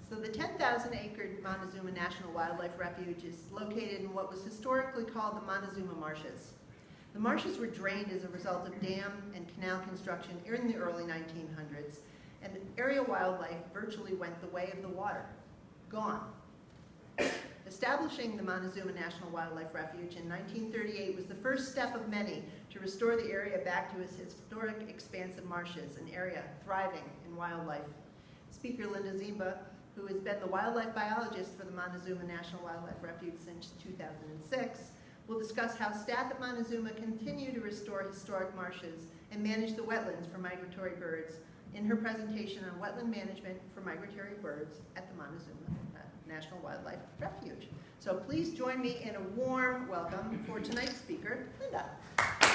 So the 10,000-acre Montezuma National Wildlife Refuge is located in what was historically called the Montezuma Marshes. The marshes were drained as a result of dam and canal construction in the early 1900s, and area wildlife virtually went the way of the water. Gone. Establishing the Montezuma National Wildlife Refuge in 1938 was the first step of many to restore the area back to its historic expansive marshes, an area thriving in wildlife. Speaker Linda Ziemba, who has been the wildlife biologist for the Montezuma National Wildlife Refuge since 2006, will discuss how staff at Montezuma continue to restore historic marshes and manage the wetlands for migratory birds in her presentation on wetland management for migratory birds at the Montezuma National Wildlife Refuge. So please join me in a warm welcome for tonight's speaker, Linda. Thank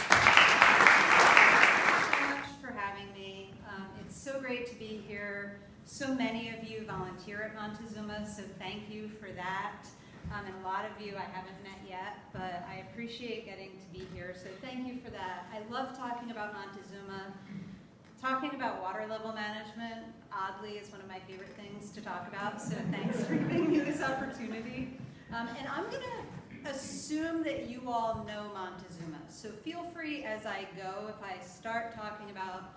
you so much for having me. It's so great to be here. So many of you volunteer at Montezuma, so thank you for that. And a lot of you I haven't met yet, but I appreciate getting to be here, so thank you for that. I love talking about Montezuma. Talking about water level management, oddly, is one of my favorite things to talk about, so thanks for giving me this opportunity. And I'm going to assume that you all know Montezuma, so feel free as I go, if I start talking about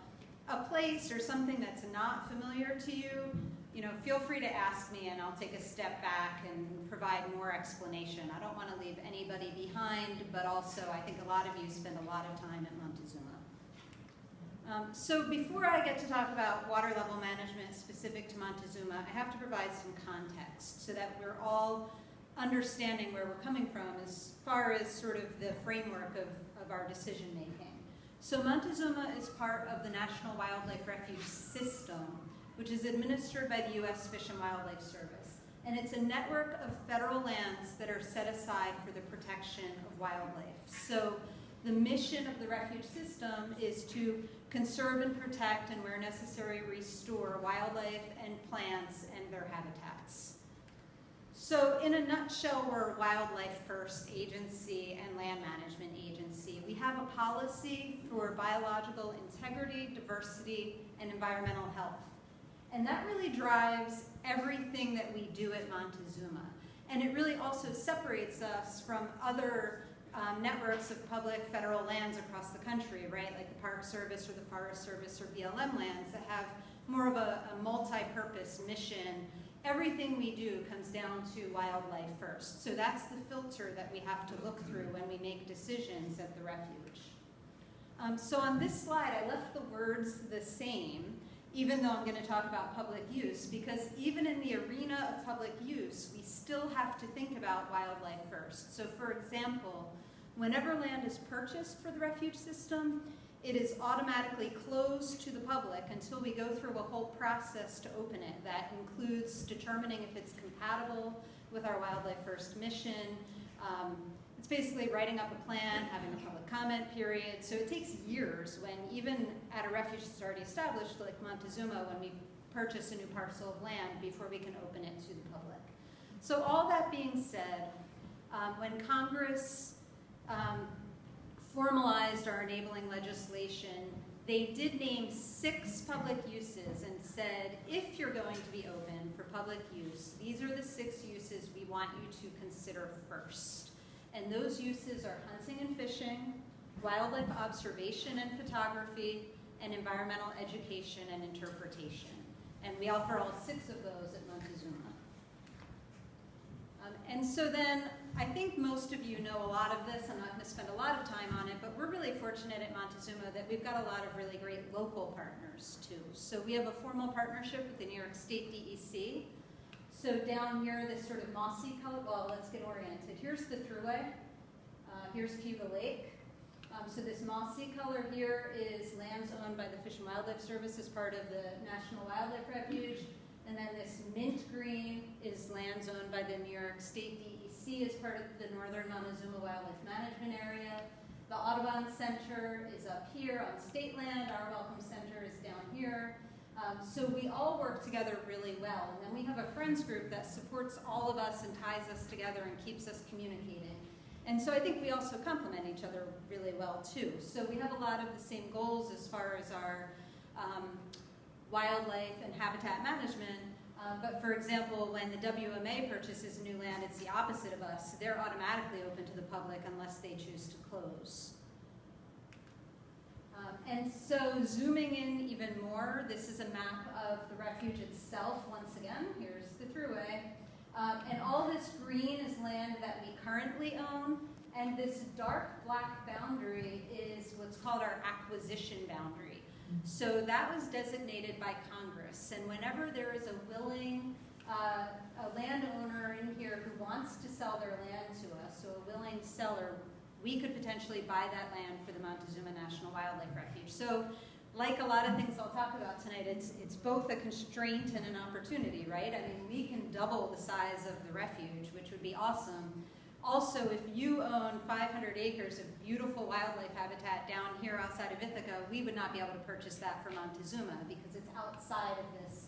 a place or something that's not familiar to you, feel free to ask me and I'll take a step back and provide more explanation. I don't want to leave anybody behind, but also I think a lot of you spend a lot of time at Montezuma. So before I get to talk about water level management specific to Montezuma, I have to provide some context so that we're all understanding where we're coming from as far as sort of the framework of our decision making. So Montezuma is part of the National Wildlife Refuge system, which is administered by the U.S. Fish and Wildlife Service. And it's a network of federal lands that are set aside for the protection of wildlife. So the mission of the refuge system is to conserve and protect and where necessary restore wildlife and plants and their habitats. So in a nutshell, we're a wildlife first agency and land management agency. We have a policy for biological integrity, diversity, and environmental health. And that really drives everything that we do at Montezuma. And it really also separates us from other networks of public federal lands across the country, right? Like the Park Service or the Forest Service or BLM lands that have more of a multi-purpose mission. Everything we do comes down to wildlife first. So that's the filter that we have to look through when we make decisions at the refuge. So on this slide, I left the words the same, even though I'm going to talk about public use, because even in the arena of public use, we still have to think about wildlife first. So for example, whenever land is purchased for the refuge system, it is automatically closed to the public until we go through a whole process to open it. That includes determining if it's compatible with our wildlife first mission. It's basically writing up a plan, having a public comment period. So it takes years when even at a refuge that's already established, like Montezuma, when we purchase a new parcel of land before we can open it to the public. So all that being said, when Congress formalized our enabling legislation, they did name 6 public uses and said, if you're going to be open for public use, these are the 6 uses we want you to consider first. And those uses are hunting and fishing, wildlife observation and photography, and environmental education and interpretation. And we offer all 6 of those at Montezuma. And so then, I think most of you know a lot of this. I'm not going to spend a lot of time on it, but we're really fortunate at Montezuma that we've got a lot of really great local partners too. So we have a formal partnership with the New York State DEC. So down here, this sort of mossy color, well, let's get oriented. Here's the thruway. Here's Cayuga Lake. So this mossy color here is lands owned by the Fish and Wildlife Service as part of the National Wildlife Refuge. And then this mint green is lands owned by the New York State DEC as part of the Northern Montezuma Wildlife Management Area. The Audubon Center is up here on state land. Our Welcome Center is down here. So we all work together really well. And then we have a friends group that supports all of us and ties us together and keeps us communicating. And so I think we also complement each other really well too. So we have a lot of the same goals as far as our wildlife and habitat management, But for example, when the WMA purchases new land, it's the opposite of us. They're automatically open to the public unless they choose to close. And so zooming in even more, this is a map of the refuge itself. Once again, here's the thruway. And all this green is land that we currently own. And this dark black boundary is what's called our acquisition boundary. So that was designated by Congress. And whenever there is a willing a landowner in here who wants to sell their land to us, so a willing seller, we could potentially buy that land for the Montezuma National Wildlife Refuge. So like a lot of things I'll talk about tonight, it's both a constraint and an opportunity, right? I mean, we can double the size of the refuge, which would be awesome. Also, if you own 500 acres of beautiful wildlife habitat down here outside of Ithaca, we would not be able to purchase that for Montezuma because it's outside of this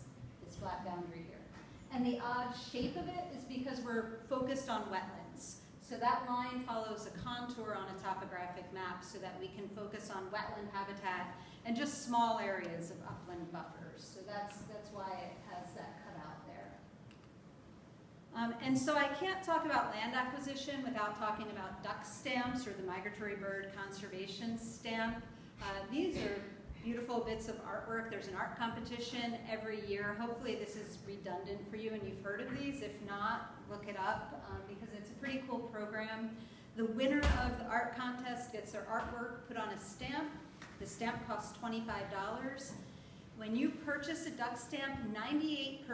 flat boundary here. And the odd shape of it is because we're focused on wetlands. So that line follows a contour on a topographic map so that we can focus on wetland habitat and just small areas of upland buffers. So that's why it has that cutout there. And so I can't talk about land acquisition without talking about duck stamps or the Migratory Bird Conservation Stamp. These are beautiful bits of artwork. There's an art competition every year. Hopefully this is redundant for you and you've heard of these. If not, look it up because it's a pretty cool program. The winner of the art contest gets their artwork put on a stamp. The stamp costs $25. When you purchase a duck stamp, 98%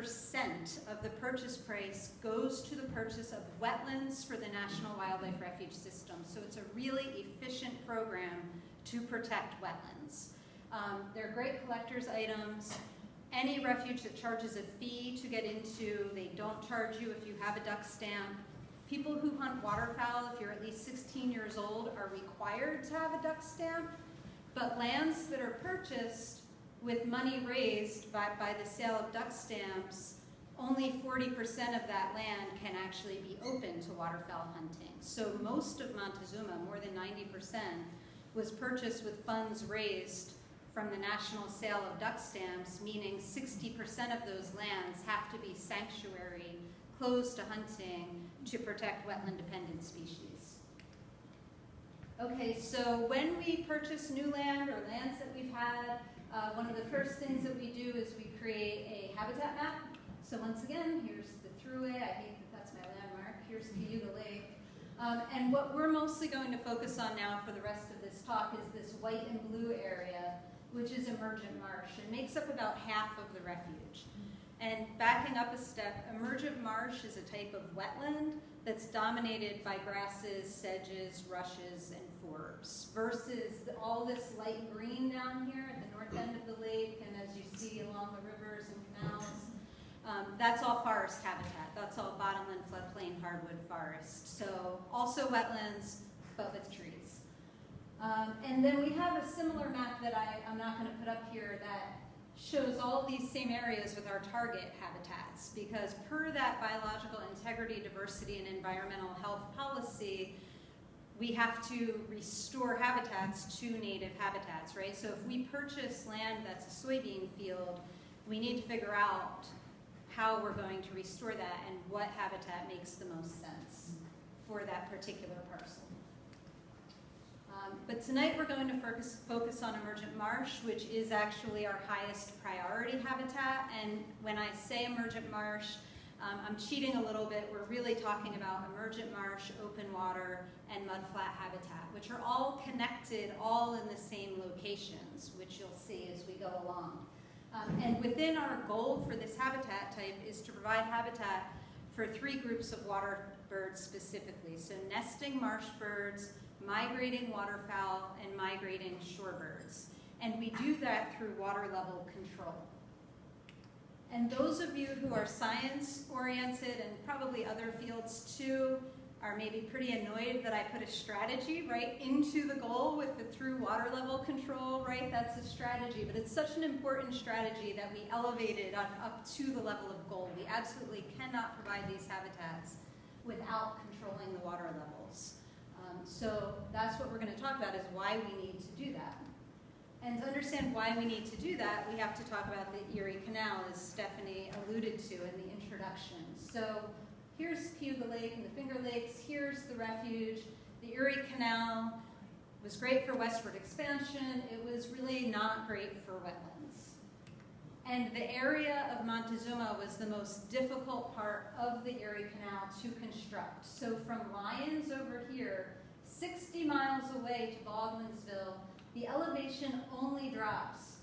of the purchase price goes to the purchase of wetlands for the National Wildlife Refuge system. So it's a really efficient program to protect wetlands. They're great collector's items. Any refuge that charges a fee to get into, they don't charge you if you have a duck stamp. People who hunt waterfowl, if you're at least 16 years old, are required to have a duck stamp. But lands that are purchased with money raised by the sale of duck stamps, only 40% of that land can actually be open to waterfowl hunting. So most of Montezuma, more than 90%, was purchased with funds raised from the national sale of duck stamps, meaning 60% of those lands have to be sanctuary, closed to hunting, to protect wetland-dependent species. Okay, so when we purchase new land or lands that we've had, one of the first things that we do is we create a habitat map. So once again, here's the thruway. I hate that that's my landmark. Here's Cayuga Lake. And what we're mostly going to focus on now for the rest of this talk is this white and blue area, which is emergent marsh, and makes up about half of the refuge. And backing up a step, emergent marsh is a type of wetland that's dominated by grasses, sedges, rushes, and forbs, versus all this light green down here at the north end of the lake, and as you see along the rivers and canals, that's all forest habitat. That's all bottomland, floodplain, hardwood forest. So also wetlands, but with trees. And then we have a similar map that I'm not going to put up here that shows all these same areas with our target habitats, because per that biological integrity, diversity, and environmental health policy, we have to restore habitats to native habitats, right? So if we purchase land that's a soybean field, we need to figure out how we're going to restore that and what habitat makes the most sense for that particular parcel. But tonight we're going to focus on emergent marsh, which is actually our highest priority habitat. And when I say emergent marsh, I'm cheating a little bit. We're really talking about emergent marsh, open water, and mudflat habitat, which are all connected, all in the same locations, which you'll see as we go along. And within our goal for this habitat type is to provide habitat for 3 groups of water birds specifically. So nesting marsh birds, migrating waterfowl, and migrating shorebirds. And we do that through water level control. And those of you who are science-oriented, and probably other fields too, are maybe pretty annoyed that I put a strategy right into the goal with the through water level control, right? That's a strategy, but it's such an important strategy that we elevated up to the level of goal. We absolutely cannot provide these habitats without controlling the water levels. So that's what we're going to talk about, is why we need to do that. And to understand why we need to do that, we have to talk about the Erie Canal, as Stephanie alluded to in the introduction. So here's Cayuga Lake and the Finger Lakes. Here's the refuge. The Erie Canal was great for westward expansion. It was really not great for wetlands. And the area of Montezuma was the most difficult part of the Erie Canal to construct. So from Lyons over here, 60 miles away to Baldwinsville, the elevation only drops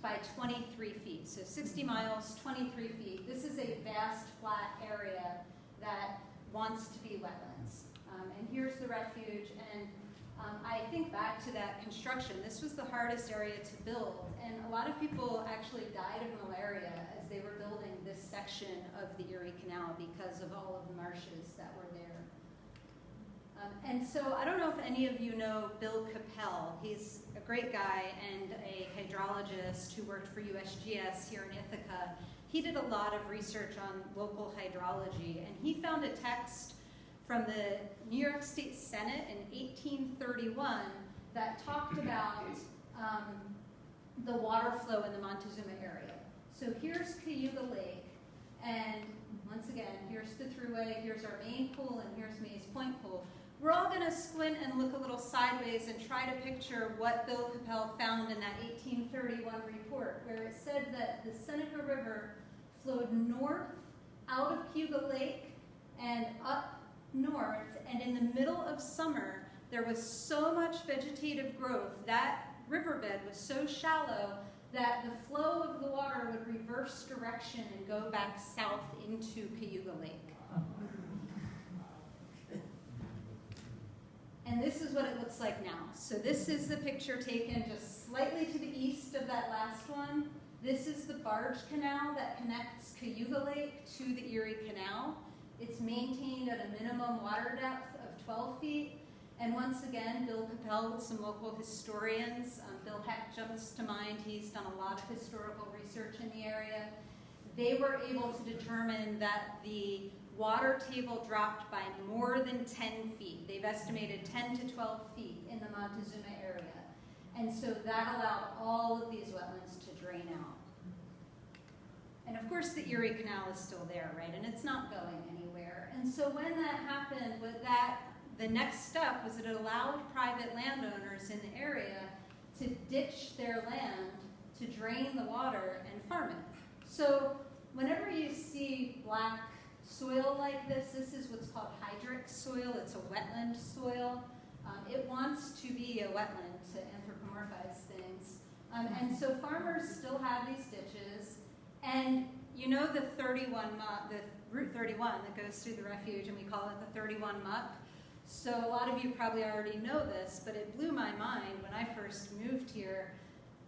by 23 feet. So 60 miles, 23 feet. This is a vast flat area that wants to be wetlands. And here's the refuge. And I think back to that construction. This was the hardest area to build. And a lot of people actually died of malaria as they were building this section of the Erie Canal because of all of the marshes that were there. And so I don't know if any of you know Bill Capel. He's a great guy and a hydrologist who worked for USGS here in Ithaca. He did a lot of research on local hydrology, and he found a text from the New York State Senate in 1831 that talked about the water flow in the Montezuma area. So here's Cayuga Lake, and once again, here's the thruway, here's our main pool, and here's Mays Point Pool. We're all going to squint and look a little sideways and try to picture what Bill Capel found in that 1831 report, where it said that the Seneca River flowed north out of Cayuga Lake and up north, and in the middle of summer, there was so much vegetative growth, that riverbed was so shallow that the flow of the water would reverse direction and go back south into Cayuga Lake. And this is what it looks like now. So this is the picture taken just slightly to the east of that last one. This is the barge canal that connects Cayuga Lake to the Erie Canal. It's maintained at a minimum water depth of 12 feet. And once again, Bill Capel with some local historians. Bill Heck jumps to mind. He's done a lot of historical research in the area. They were able to determine that the water table dropped by more than 10 feet. They've estimated 10 to 12 feet in the Montezuma area. And so that allowed all of these wetlands to drain out. And of course the Erie Canal is still there, right? And it's not going anywhere. And so when that happened, the next step was that it allowed private landowners in the area to ditch their land to drain the water and farm it. So whenever you see black soil like this, this is what's called hydric soil. It's a wetland soil. It wants to be a wetland to anthropomorphize things. And so farmers still have these ditches. And you know the 31 muck, the Route 31 that goes through the refuge, and we call it the 31 muck. So a lot of you probably already know this, but it blew my mind when I first moved here.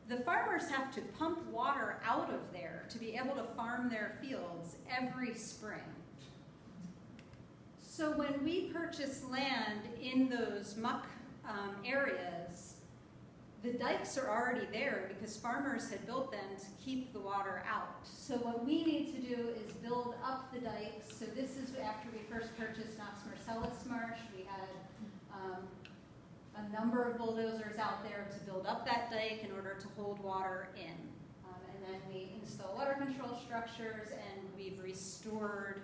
The farmers have to pump water out of there to be able to farm their fields every spring. So when we purchase land in those muck areas, the dikes are already there because farmers had built them to keep the water out. So what we need to do is build up the dikes. So this is after we first purchased Knox Marcellus Marsh. We had a number of bulldozers out there to build up that dike in order to hold water in. And then we install water control structures, and we've restored,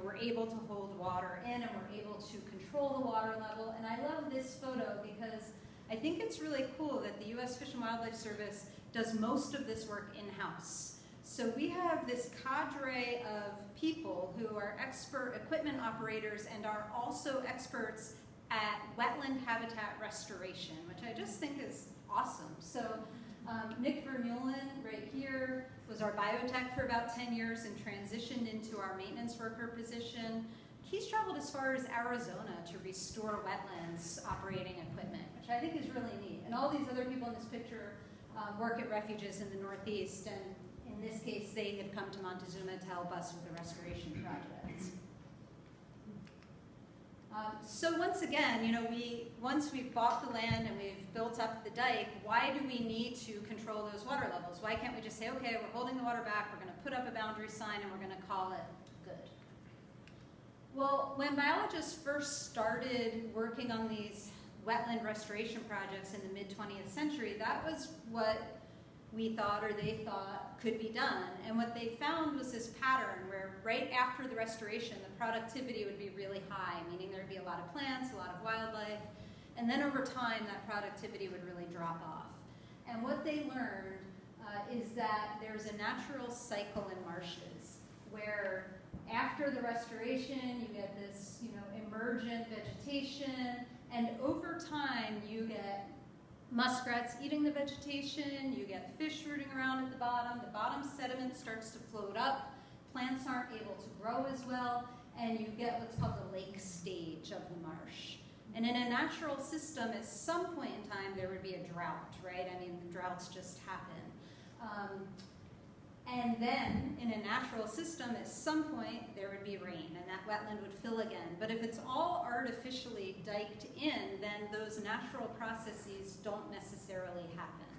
we're able to hold water in, and we're able to control the water level. And I love this photo because I think it's really cool that the U.S. Fish and Wildlife Service does most of this work in-house. So we have this cadre of people who are expert equipment operators and are also experts at wetland habitat restoration, which I just think is awesome. So Nick Vermeulen, right here, was our biotech for about 10 years and transitioned into our maintenance worker position. He's traveled as far as Arizona to restore wetlands operating equipment, which I think is really neat. And all these other people in this picture work at refuges in the Northeast, and in this case, they had come to Montezuma to help us with the restoration projects. So once again, once we've bought the land and we've built up the dike, why do we need to control those water levels? Why can't we just say, okay, we're holding the water back, we're going to put up a boundary sign, and we're going to call it good? Well, when biologists first started working on these wetland restoration projects in the mid-20th century, that was what we thought, or they thought, could be done. And what they found was this pattern where right after the restoration, the productivity would be really high, meaning there'd be a lot of plants, a lot of wildlife, and then over time, that productivity would really drop off. And what they learned is that there's a natural cycle in marshes where after the restoration, you get this, emergent vegetation, and over time, you get muskrats eating the vegetation, you get fish rooting around at the bottom sediment starts to float up, plants aren't able to grow as well, and you get what's called the lake stage of the marsh. And in a natural system, at some point in time, there would be a drought, right? I mean, the droughts just happen. And then, in a natural system, at some point, there would be rain, and that wetland would fill again. But if it's all artificially diked in, then those natural processes don't necessarily happen.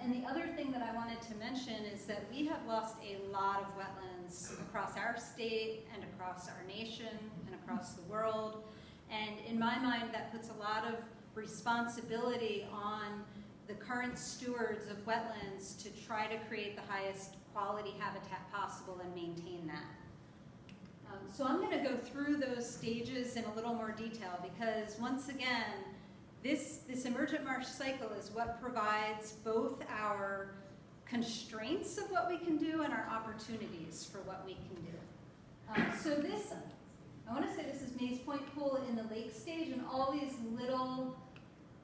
And the other thing that I wanted to mention is that we have lost a lot of wetlands across our state and across our nation and across the world. And in my mind, that puts a lot of responsibility on the current stewards of wetlands to try to create the highest quality habitat possible and maintain that. So I'm going to go through those stages in a little more detail because, once again, this emergent marsh cycle is what provides both our constraints of what we can do and our opportunities for what we can do. So this, I want to say this is Mays Point Pool in the lake stage, and all these little,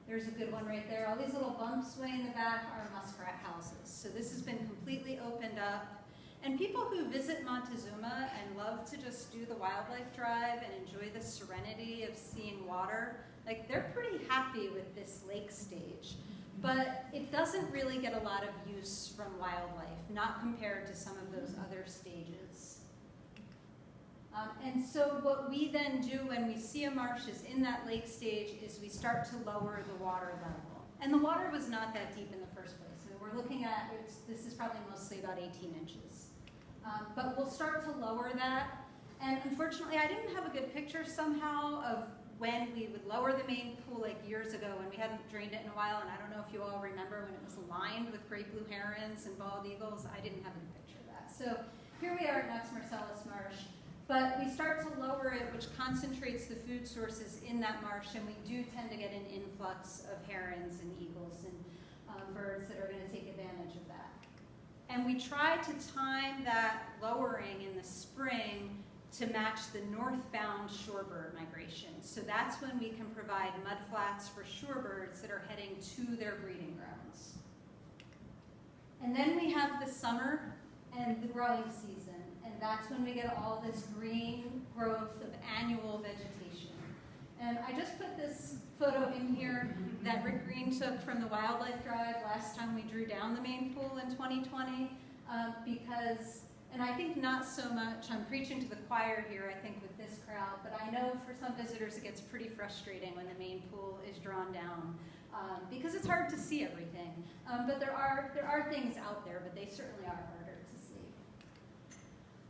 there's a good one right there, all these little bumps way in the back are muskrat houses. So this has been completely opened up. And people who visit Montezuma and love to just do the wildlife drive and enjoy the serenity of seeing water, like they're pretty happy with this lake stage. But it doesn't really get a lot of use from wildlife, not compared to some of those other stages. And so what we then do when we see a marsh is in that lake stage is we start to lower the water level. And the water was not that deep in the first place. So we're looking at, this is probably mostly about 18 inches. But we'll start to lower that. And unfortunately, I didn't have a good picture somehow of when we would lower the main pool like years ago when we hadn't drained it in a while. And I don't know if you all remember when it was lined with great blue herons and bald eagles. I didn't have a good picture of that. So here we are at Knox Marcellus Marsh. But we start to lower it, which concentrates the food sources in that marsh, and we do tend to get an influx of herons and eagles and birds that are going to take advantage of that. And we try to time that lowering in the spring to match the northbound shorebird migration. So that's when we can provide mudflats for shorebirds that are heading to their breeding grounds. And then we have the summer and the growing season. And that's when we get all this green growth of annual vegetation. And I just put this photo in here that Rick Green took from the wildlife drive last time we drew down the main pool in 2020 because, and I think not so much, I'm preaching to the choir here, I think, with this crowd, but I know for some visitors it gets pretty frustrating when the main pool is drawn down because it's hard to see everything. But there are things out there, but they certainly are harder to see.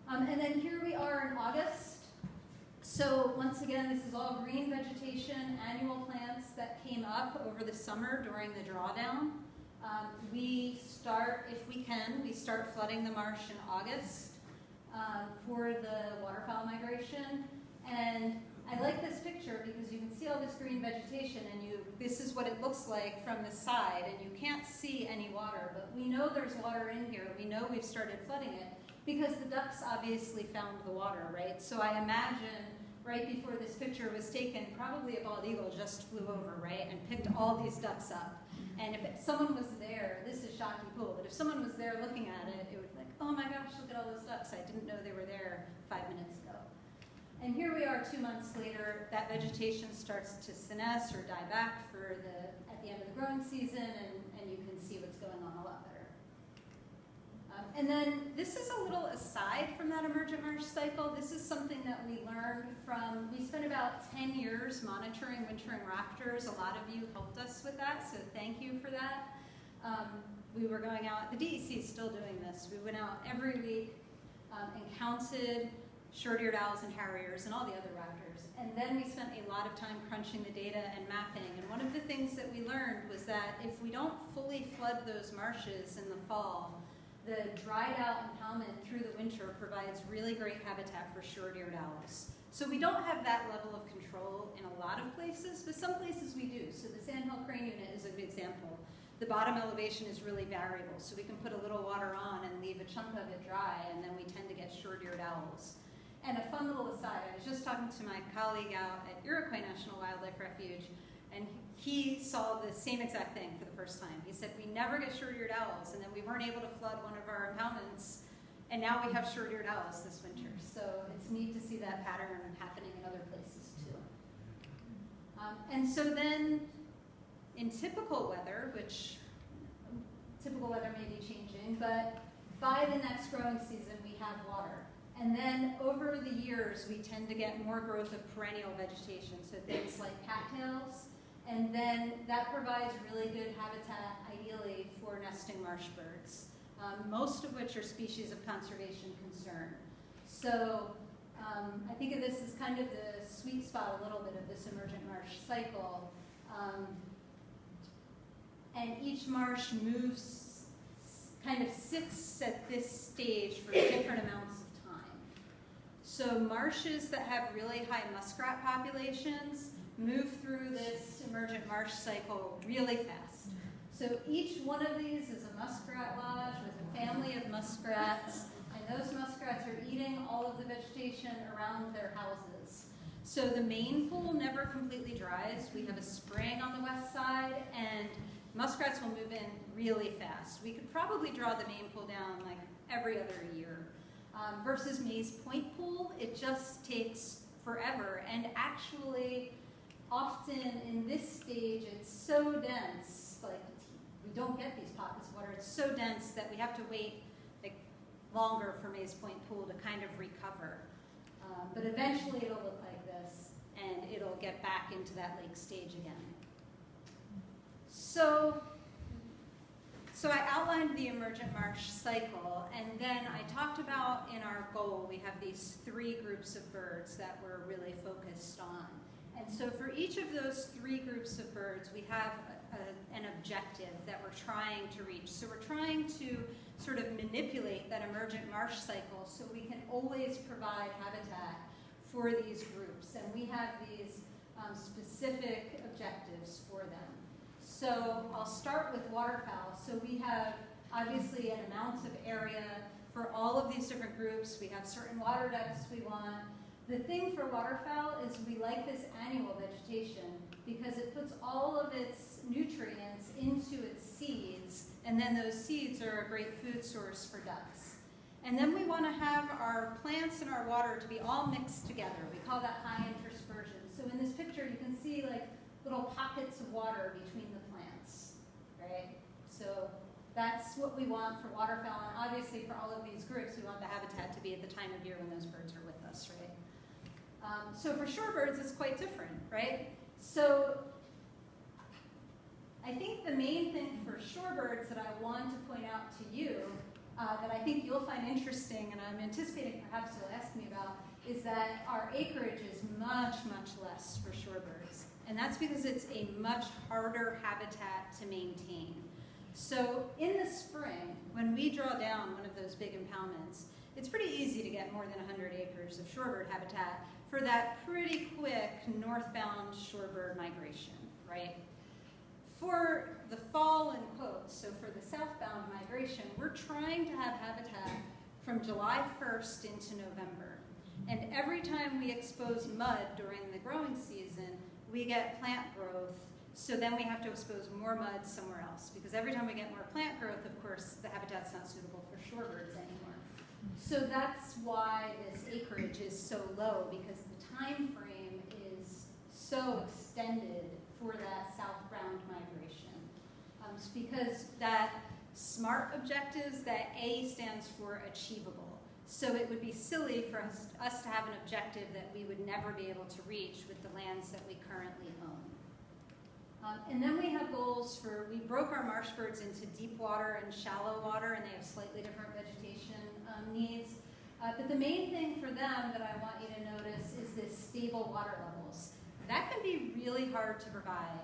And then here we are in August. So once again, this is all green vegetation, annual plants that came up over the summer during the drawdown. We start, if we can, we start flooding the marsh in August for the waterfowl migration. And I like this picture because you can see all this green vegetation and this is what it looks like from the side, and you can't see any water, but we know there's water in here. We know we've started flooding it because the ducks obviously found the water, right? So I imagine right before this picture was taken, probably a bald eagle just flew over, right, and picked all these ducks up. And if someone was there, this is Shocky Pool, but if someone was there looking at it, it would be like, oh my gosh, look at all those ducks. I didn't know they were there 5 minutes ago. And here we are 2 months later, that vegetation starts to senesce or die back at the end of the growing season, and you can see what's going on a lot better. And then this is a little aside from that emergent marsh cycle. This is something that we learned from, we spent about 10 years monitoring wintering raptors. A lot of you helped us with that, so thank you for that. We were going out, the DEC is still doing this. We went out every week and counted short-eared owls and harriers and all the other raptors. And then we spent a lot of time crunching the data and mapping. And one of the things that we learned was that if we don't fully flood those marshes in the fall, the dried out impoundment through the winter provides really great habitat for short-eared owls. So we don't have that level of control in a lot of places, but some places we do. So the Sandhill Crane Unit is a good example. The bottom elevation is really variable, so we can put a little water on and leave a chunk of it dry, and then we tend to get short-eared owls. And a fun little aside, I was just talking to my colleague out at Iroquois National Wildlife Refuge, and he saw the same exact thing for the first time. He said, we never get short-eared owls, and then we weren't able to flood one of our impoundments, and now we have short-eared owls this winter. So it's neat to see that pattern happening in other places too. And so then, in typical weather, which typical weather may be changing, but by the next growing season we have water. And then over the years we tend to get more growth of perennial vegetation, so things like cattails, and then that provides really good habitat, ideally, for nesting marsh birds, most of which are species of conservation concern. So I think of this as kind of the sweet spot a little bit of this emergent marsh cycle. And each marsh moves, kind of sits at this stage for different amounts of time. So marshes that have really high muskrat populations move through this emergent marsh cycle really fast. So each one of these is a muskrat lodge with a family of muskrats, and those muskrats are eating all of the vegetation around their houses. So the main pool never completely dries. We have a spring on the west side, and muskrats will move in really fast. We could probably draw the main pool down like every other year. Versus Mays Point Pool, it just takes forever. And actually, often in this stage, it's so dense, like we don't get these pockets of water. It's so dense that we have to wait like longer for Mays Point Pool to kind of recover. But eventually it'll look like this, and it'll get back into that lake stage again. So I outlined the emergent marsh cycle, and then I talked about in our goal, we have these 3 groups of birds that we're really focused on. And so for each of those 3 groups of birds, we have an objective that we're trying to reach. So we're trying to sort of manipulate that emergent marsh cycle so we can always provide habitat for these groups. And we have these specific objectives for them. So I'll start with waterfowl. So we have obviously an amount of area for all of these different groups. We have certain water depths we want. The thing for waterfowl is we like this annual vegetation because it puts all of its nutrients into its seeds, and then those seeds are a great food source for ducks. And then we want to have our plants and our water to be all mixed together. We call that high interspersion. So in this picture you can see like little pockets of water between the plants, right? So that's what we want for waterfowl, and obviously for all of these groups we want the habitat to be at the time of year when those birds are with us, right? So for shorebirds it's quite different, right? So I think the main thing for shorebirds that I want to point out to you that I think you'll find interesting, and I'm anticipating perhaps you'll ask me about, is that our acreage is much, much less for shorebirds. And that's because it's a much harder habitat to maintain. So in the spring, when we draw down one of those big impoundments, it's pretty easy to get more than 100 acres of shorebird habitat for that pretty quick northbound shorebird migration, right? For the fall in quotes, so for the southbound migration, we're trying to have habitat from July 1st into November. And every time we expose mud during the growing season, we get plant growth, so then we have to expose more mud somewhere else. Because every time we get more plant growth, of course, the habitat's not suitable for shorebirds anymore. So that's why this acreage is so low, because the time frame is so extended for that southbound migration. It's because that SMART objectives, that A stands for achievable. So it would be silly for us to have an objective that we would never be able to reach with the lands that we currently own. And then we have goals for, we broke our marsh birds into deep water and shallow water, and they have slightly different vegetation needs. But the main thing for them that I want you to notice is this stable water levels. That can be really hard to provide.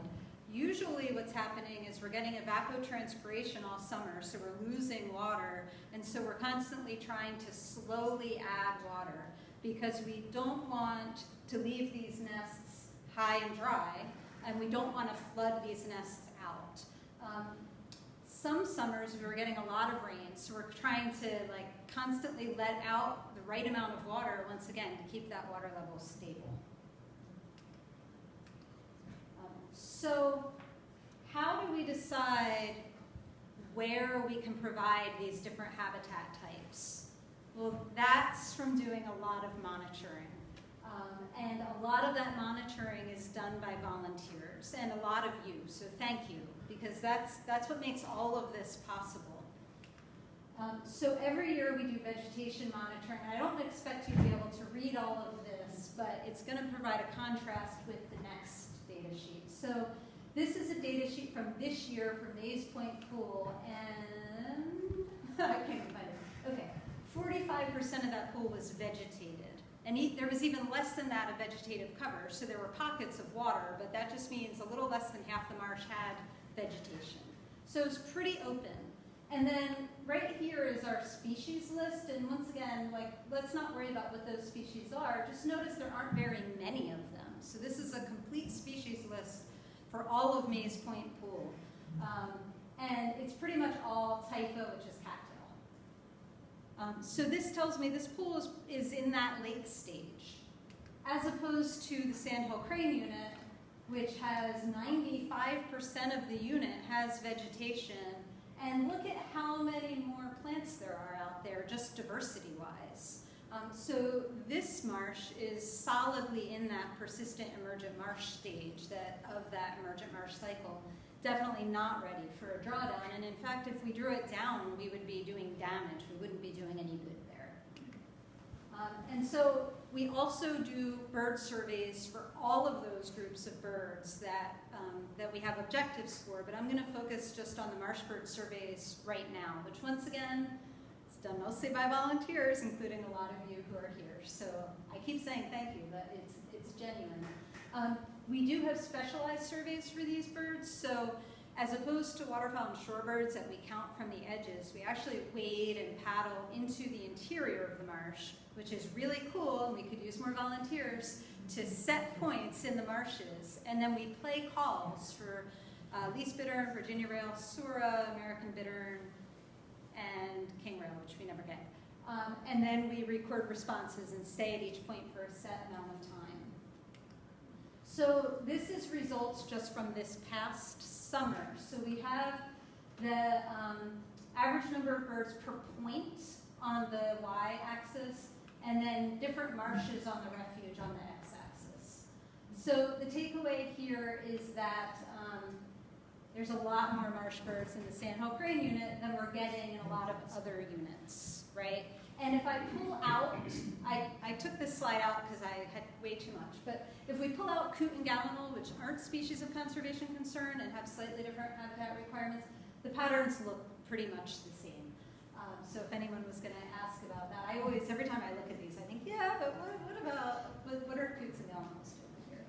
Usually what's happening is we're getting evapotranspiration all summer, so we're losing water, and so we're constantly trying to slowly add water because we don't want to leave these nests high and dry, and we don't want to flood these nests out. Some summers we were getting a lot of rain, so we're trying to constantly let out the right amount of water, once again, to keep that water level stable. So how do we decide where we can provide these different habitat types? Well, that's from doing a lot of monitoring. And a lot of that monitoring is done by volunteers, and a lot of you, so thank you, because that's what makes all of this possible. So every year we do vegetation monitoring. I don't expect you to be able to read all of this, but it's going to provide a contrast with the next data sheet. So this is a data sheet from this year from Mays Point Pool, and I can't even find it. Okay, 45% of that pool was vegetated. And there was even less than that of vegetative cover, so there were pockets of water, but that just means a little less than half the marsh had vegetation. So it's pretty open. And then right here is our species list, and once again, let's not worry about what those species are. Just notice there aren't very many of them. So this is a complete species list for all of Mays Point Pool. And it's pretty much all typho, which is cattail. So this tells me this pool is in that lake stage, as opposed to the sandhill crane unit, which has 95% of the unit has vegetation. And look at how many more plants there are out there, just diversity-wise. So this marsh is solidly in that persistent emergent marsh stage of that emergent marsh cycle. Definitely not ready for a drawdown. And in fact, if we drew it down, we would be doing damage. We wouldn't be doing any good there. And so we also do bird surveys for all of those groups of birds that we have objectives for, but I'm going to focus just on the marsh bird surveys right now, which once again, it's done mostly by volunteers, including a lot of you who are here. So I keep saying thank you, but it's genuine. We do have specialized surveys for these birds, so as opposed to waterfowl and shorebirds that we count from the edges, we actually wade and paddle into the interior of the marsh, which is really cool, and we could use more volunteers to set points in the marshes. And then we play calls for least bittern, Virginia rail, sura, American bittern, and king rail, which we never get. And then we record responses and stay at each point for a set amount of time. So this is results just from this past summer. So we have the average number of birds per point on the y-axis, and then different marshes on the refuge on the x-axis. So the takeaway here is that there's a lot more marsh birds in the sandhill crane unit than we're getting in a lot of other units, right? And if I pull out, I took this slide out because I had way too much, but if we pull out coot and gallinule, which aren't species of conservation concern and have slightly different habitat requirements, the patterns look pretty much the same. So if anyone was going to ask about that, I always, every time I look at these, I think, yeah, but what are coots and gallinules doing here?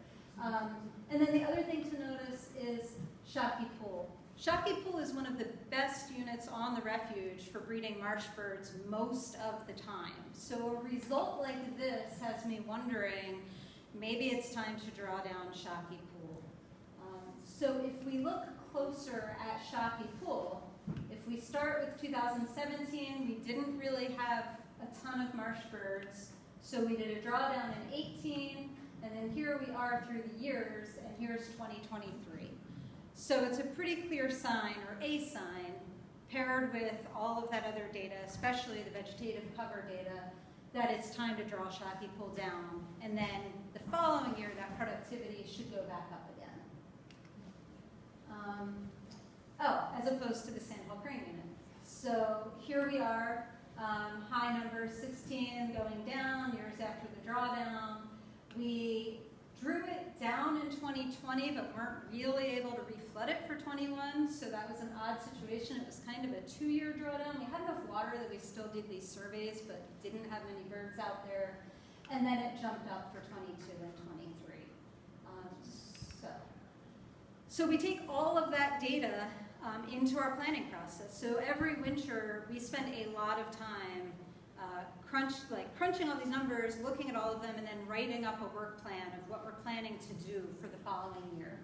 And then the other thing to notice is Shaki Pool. Shaki Pool is one of the best units on the refuge for breeding marsh birds most of the time. So a result like this has me wondering, maybe it's time to draw down Shaki Pool. So if we look closer at Shaki Pool, if we start with 2017, we didn't really have a ton of marsh birds. So we did a drawdown in 18, and then here we are through the years, and here's 2023. So it's a pretty clear sign, or a sign, paired with all of that other data, especially the vegetative cover data, that it's time to draw Shaki Pool down. And then the following year, that productivity should go back up again. As opposed to the sandhill crane unit. So here we are, high number 16 going down, years after the drawdown. We drew it down in 2020, but weren't really able to reflood it for 21, so that was an odd situation. It was kind of a 2-year drawdown. We had enough water that we still did these surveys, but didn't have many birds out there. And then it jumped up for 22 and 23. So we take all of that data into our planning process. So every winter, we spend a lot of time crunching all these numbers, looking at all of them, and then writing up a work plan of what we're planning to do for the following year.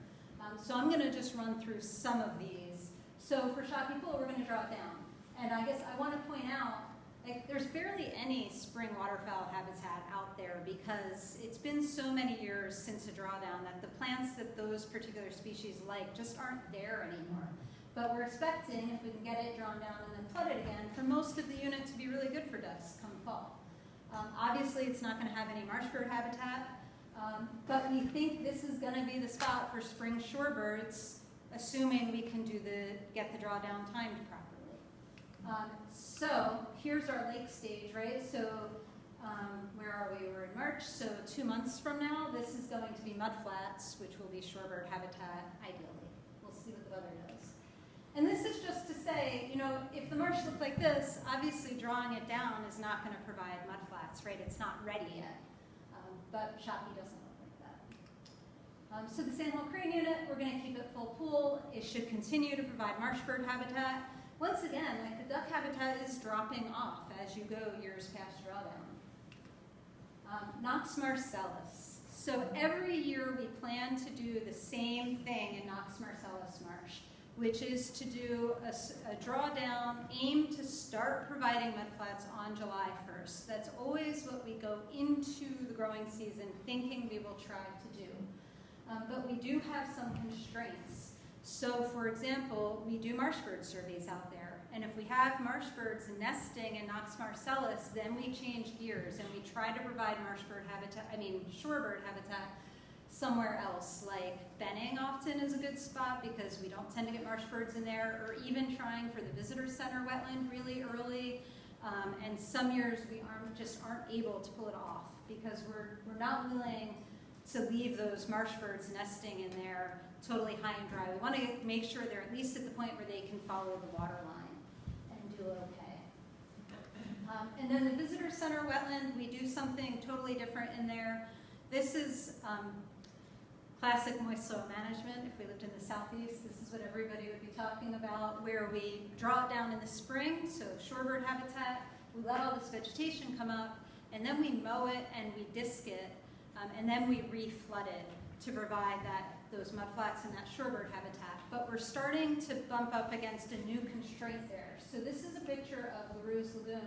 So I'm going to just run through some of these. So for Shaki Pool, we're going to draw it down. And I guess I want to point out, like, there's barely any spring waterfowl habitat out there because it's been so many years since a drawdown that the plants that those particular species like just aren't there anymore. But we're expecting, if we can get it drawn down and then flood it again, for most of the unit to be really good for ducks come fall. Obviously, it's not going to have any marsh bird habitat, but we think this is going to be the spot for spring shorebirds, assuming we can get the drawdown timed properly. So here's our lake stage, right? So where are we? We're in March, so 2 months from now, this is going to be mudflats, which will be shorebird habitat, ideally. We'll see what the weather does. And this is just to say, you know, if the marsh looked like this, obviously drawing it down is not going to provide mudflats, right? It's not ready yet. But Shaki doesn't look like that. So the Sandhill Crane unit, we're going to keep it full pool. It should continue to provide marsh bird habitat. Once again, like, the duck habitat is dropping off as you go years past drawdown. Knox Marcellus. So every year we plan to do the same thing in Knox Marcellus Marsh, which is to do a drawdown aimed to start providing mudflats on July 1st. That's always what we go into the growing season thinking we will try to do. But we do have some constraints. So for example, we do marsh bird surveys out there. And if we have marsh birds nesting in Knox Marcellus, then we change gears and we try to provide shorebird habitat somewhere else, like Benning often is a good spot because we don't tend to get marsh birds in there, or even trying for the visitor center wetland really early. And some years we aren't able to pull it off because we're not willing to leave those marsh birds nesting in there totally high and dry. We want to make sure they're at least at the point where they can follow the water line and do okay. And then the visitor center wetland, we do something totally different in there. This is classic moist soil management. If we lived in the southeast, this is what everybody would be talking about, where we draw it down in the spring, so shorebird habitat, we let all this vegetation come up, and then we mow it and we disc it, and then we re-flood it to provide those mudflats and that shorebird habitat. But we're starting to bump up against a new constraint there. So this is a picture of LaRue's Lagoon,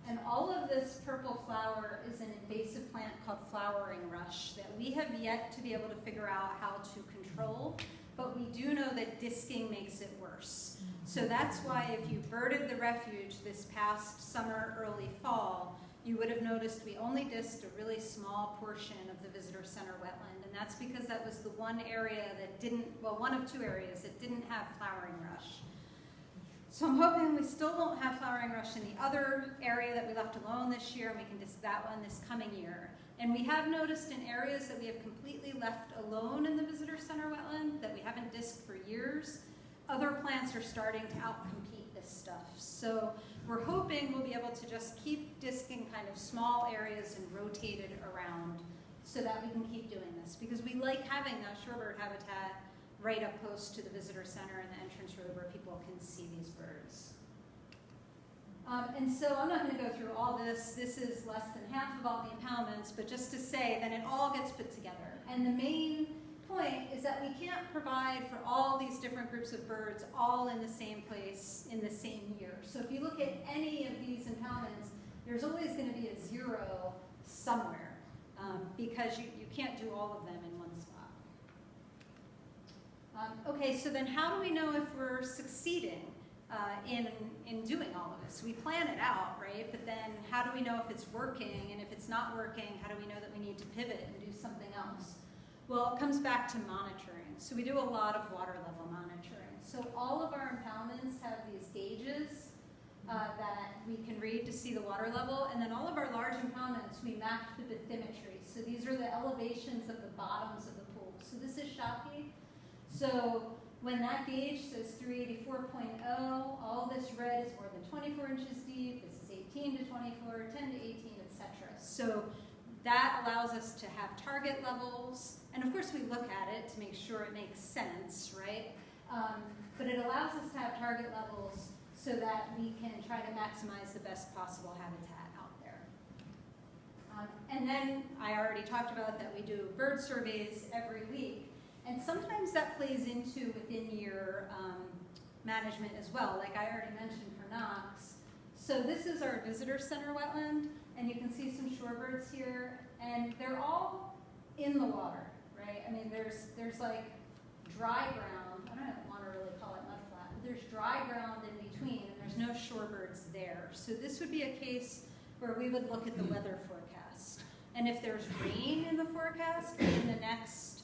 and all of this purple flower is an invasive plant called flowering rush that we have yet to be able to figure out how to control, but we do know that disking makes it worse. So that's why if you birded the refuge this past summer, early fall, you would have noticed we only disked a really small portion of the visitor center wetland, and that's because that was the one area that one of two areas that didn't have flowering rush. So I'm hoping we still won't have flowering rush in the other area that we left alone this year, and we can disc that one this coming year. And we have noticed in areas that we have completely left alone in the visitor center wetland that we haven't disked for years, other plants are starting to outcompete this stuff. So we're hoping we'll be able to just keep disking kind of small areas and rotate it around so that we can keep doing this, because we like having that shorebird habitat right up close to the visitor center and the entrance road where people can see these birds. And so I'm not going to go through all this. This is less than half of all the impoundments, but just to say that it all gets put together. And the main point is that we can't provide for all these different groups of birds all in the same place in the same year. So if you look at any of these impoundments, there's always going to be a zero somewhere because you can't do all of them in one spot. Okay, so then how do we know if we're succeeding in doing all of this? We plan it out, right? But then how do we know if it's working? And if it's not working, how do we know that we need to pivot and do something else? Well, it comes back to monitoring. So we do a lot of water level monitoring. So all of our impoundments have these gauges that we can read to see the water level. And then all of our large impoundments, we mapped the bathymetry. So these are the elevations of the bottoms of the pool. So this is Shaki. So when that gauge says 384.0, all this red is more than 24 inches deep. This is 18 to 24, 10 to 18, etc. So that allows us to have target levels. And of course we look at it to make sure it makes sense, right? But it allows us to have target levels so that we can try to maximize the best possible habitat out there. And then I already talked about that we do bird surveys every week. And sometimes that plays into within your management as well, like I already mentioned for Knox. So this is our visitor center wetland, and you can see some shorebirds here, and they're all in the water, right? I mean, there's like dry ground. I don't want to really call it mudflat, but there's dry ground in between, and there's no shorebirds there. So this would be a case where we would look at the weather forecast. And if there's rain in the forecast in the next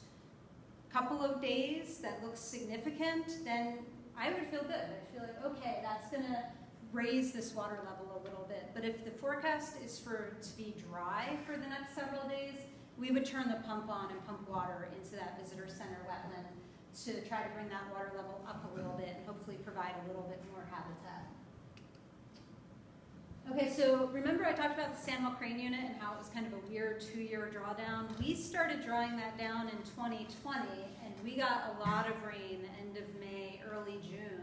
couple of days that looks significant, then I would feel good. I'd feel like, okay, that's gonna raise this water level a little bit. But if the forecast is to be dry for the next several days, we would turn the pump on and pump water into that visitor center wetland to try to bring that water level up a little bit and hopefully provide a little bit more habitat. Okay, so remember I talked about the sandhill crane unit and how it was kind of a weird 2-year drawdown? We started drawing that down in 2020, and we got a lot of rain the end of May, early June,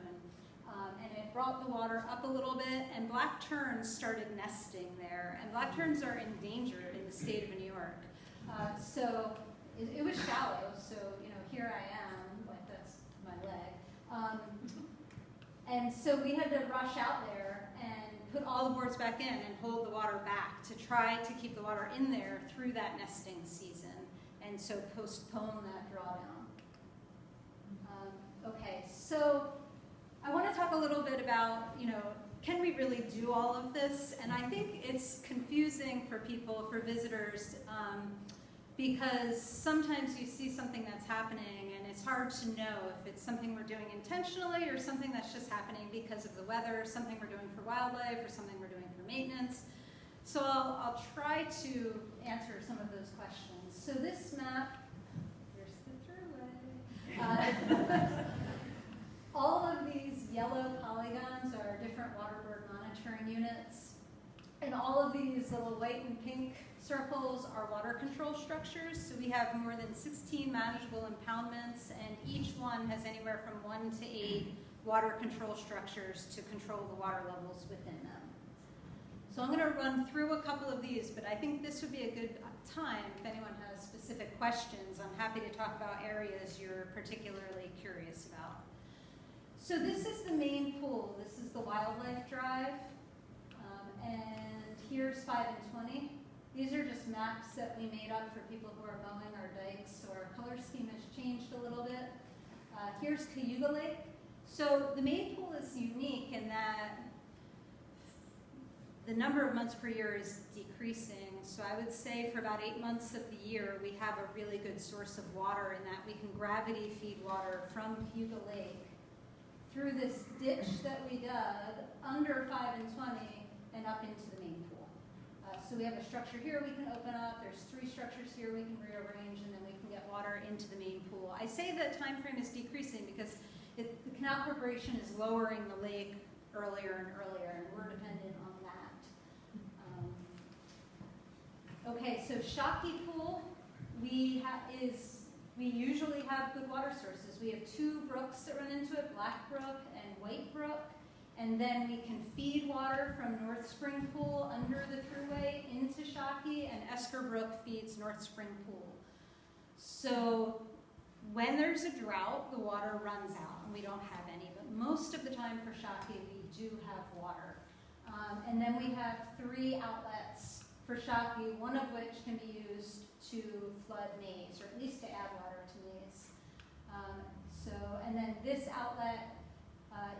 and it brought the water up a little bit, and black terns started nesting there, and black terns are endangered in the state of New York. So it was shallow, so here I am, like that's my leg. And so we had to rush out there and put all the boards back in and hold the water back to try to keep the water in there through that nesting season, and so postpone that drawdown. Okay, so I want to talk a little bit about, can we really do all of this? And I think it's confusing for people, for visitors, because sometimes you see something that's happening and it's hard to know if it's something we're doing intentionally or something that's just happening because of the weather, or something we're doing for wildlife, or something we're doing for maintenance. So I'll try to answer some of those questions. So this map, here's the throughway. All of these yellow polygons are different waterborne monitoring units. And all of these little white and pink circles are water control structures. So we have more than 16 manageable impoundments, and each one has anywhere from 1 to 8 water control structures to control the water levels within them. So I'm going to run through a couple of these, but I think this would be a good time if anyone has specific questions. I'm happy to talk about areas you're particularly curious about. So this is the main pool. This is the wildlife drive, and here's 5 and 20. These are just maps that we made up for people who are mowing our dikes, so our color scheme has changed a little bit. Here's Cayuga Lake. So the main pool is unique in that the number of months per year is decreasing. So I would say for about 8 months of the year, we have a really good source of water in that we can gravity feed water from Cayuga Lake through this ditch that we dug under 5 and 20 and up into the main pool. So we have a structure here we can open up, there's 3 structures here we can rearrange, and then we can get water into the main pool. I say the time frame is decreasing because the Canal Corporation is lowering the lake earlier and earlier, and we're dependent on that. Okay, so Shaki Pool, we usually have good water sources. We have 2 brooks that run into it, Black Brook and White Brook. And then we can feed water from North Spring Pool under the thruway into Shaki, and Esker Brook feeds North Spring Pool. So when there's a drought, the water runs out and we don't have any. But most of the time for Shaki, we do have water. And then we have 3 outlets for Shaki, one of which can be used to flood maize, or at least to add water to maize. And then this outlet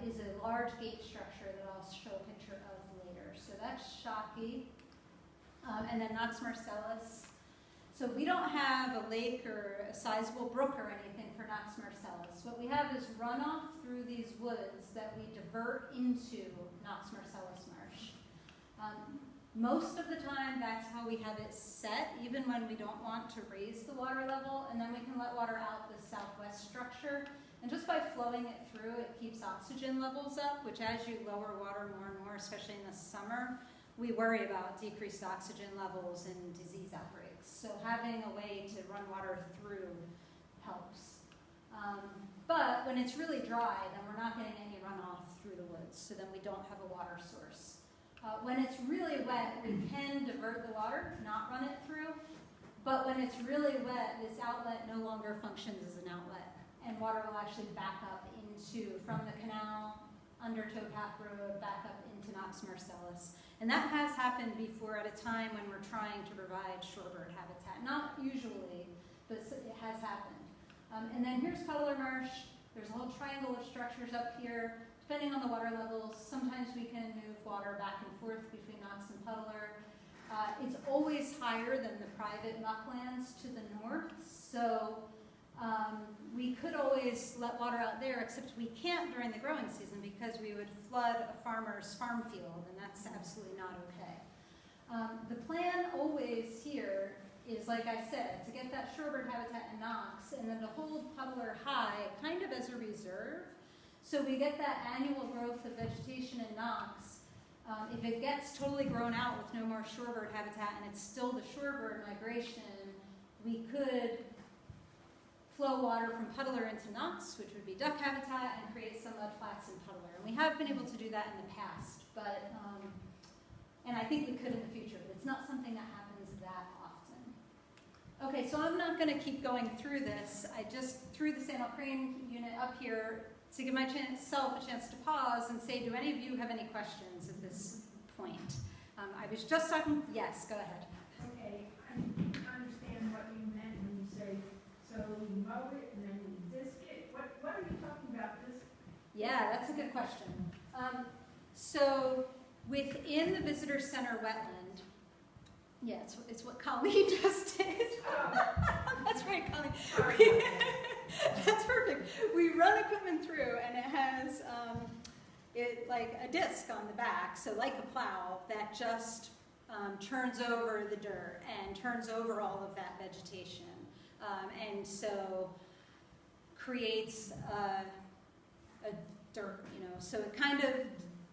is a large gate structure that I'll show a picture of later. So that's Shaki. And then Knox Marcellus. So So we don't have a lake or a sizable brook or anything for Nox marcellus. What we have is runoff through these woods that we divert into Nox marcellus marsh. Most of the time, that's how we have it set, even when we don't want to raise the water level, and then we can let water out the southwest structure. And just by flowing it through, it keeps oxygen levels up, which as you lower water more and more, especially in the summer, we worry about decreased oxygen levels and disease outbreaks. So having a way to run water through helps. But when it's really dry, then we're not getting any runoff through the woods, so then we don't have a water source. When it's really wet, we can divert the water, not run it through. But when it's really wet, this outlet no longer functions as an outlet, and water will actually back up from the canal, under Towpath Road, back up into Nox marcellus. And that has happened before at a time when we're trying to provide shorebird habitat. Not usually, but it has happened. And then here's Puddler Marsh. There's a whole triangle of structures up here. Depending on the water levels, sometimes we can move water back and forth between Nox and Puddler. It's always higher than the private mucklands to the north, so we could always let water out there, except we can't during the growing season because we would flood a farmer's farm field, and that's absolutely not okay. The plan always here is, like I said, to get that shorebird habitat in Nox, and then to hold Puddler high kind of as a reserve. So we get that annual growth of vegetation in Nox. If it gets totally grown out with no more shorebird habitat and it's still the shorebird migration, we could flow water from Puddler into Nox, which would be duck habitat, and create some mudflats in Puddler. And we have been able to do that in the past, but and I think we could in the future, but it's not something that happens that often. Okay, so I'm not going to keep going through this. I just threw the Sandal Crane unit up here to give myself a chance to pause and say, do any of you have any questions at this point? I was just talking, yes, go ahead. Okay, I understand what you meant when you say, so we mow it and then we disc it. What are you talking about, disc? Yeah, that's a good question. So within the Visitor Center wetland, yeah, it's what Colleen just did. That's right, Colleen. That's perfect. We run equipment through, and it has it like a disc on the back, so like a plow that just turns over the dirt and turns over all of that vegetation, and so creates a dirt, So it kind of,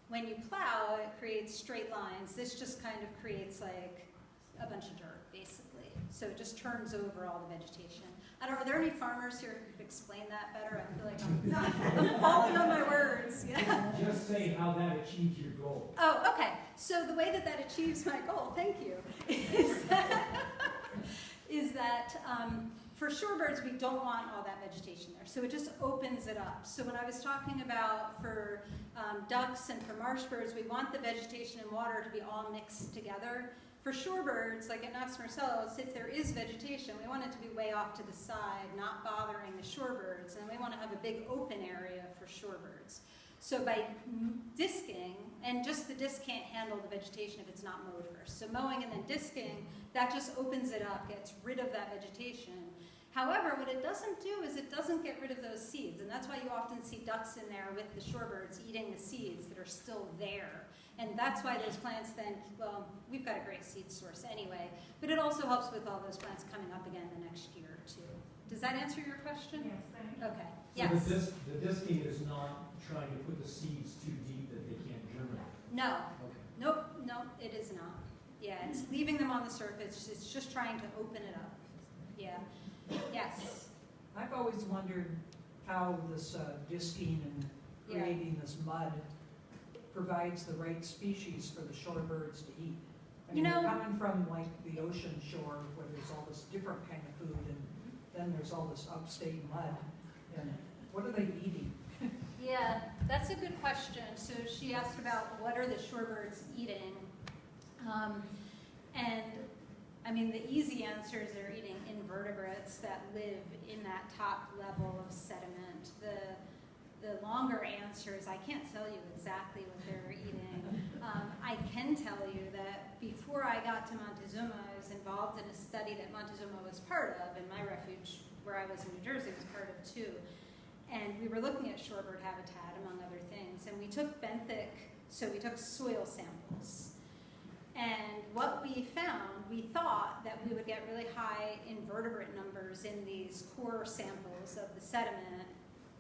when you plow, it creates straight lines. This just kind of creates like a bunch of dirt, basically. So it just turns over all the vegetation. Are there any farmers here who could explain that better? I feel like I'm falling on my words. Yeah. Just say how that achieves your goal. Oh, okay. So the way that achieves my goal, thank you, is that for shorebirds, we don't want all that vegetation there. So it just opens it up. So when I was talking about for ducks and for marsh birds, we want the vegetation and water to be all mixed together. For shorebirds, like at Nox marcellus, if there is vegetation, we want it to be way off to the side, not bothering the shorebirds, and we want to have a big open area for shorebirds. So by disking, and just the disc can't handle the vegetation if it's not mowed first. So mowing and then disking, that just opens it up, gets rid of that vegetation. However, what it doesn't do is it doesn't get rid of those seeds, and that's why you often see ducks in there with the shorebirds eating the seeds that are still there. And that's why those plants then, well, we've got a great seed source anyway, but it also helps with all those plants coming up again the next year or two. Does that answer your question? Yes, thank you. Okay, So yes. the disking is not trying to put the seeds too deep that they can't germinate. No, Okay. nope, it is not. Yeah, it's leaving them on the surface, it's just trying to open it up. Yeah, yes. I've always wondered how this disking and creating this mud provides the right species for the shorebirds to eat. I mean, they're coming from like the ocean shore where there's all this different kind of food, and then there's all this upstate mud. And what are they eating? Yeah, that's a good question. So she asked about what are the shorebirds eating? And I mean, the easy answer is they're eating invertebrates that live in that top level of sediment. The longer answer is I can't tell you exactly what they're eating. I can tell you that before I got to Montezuma, I was involved in a study that Montezuma was part of, and my refuge, where I was in New Jersey, was part of too. And we were looking at shorebird habitat, among other things, and we took benthic, so we took soil samples. And what we found, we thought that we would get really high invertebrate numbers in these core samples of the sediment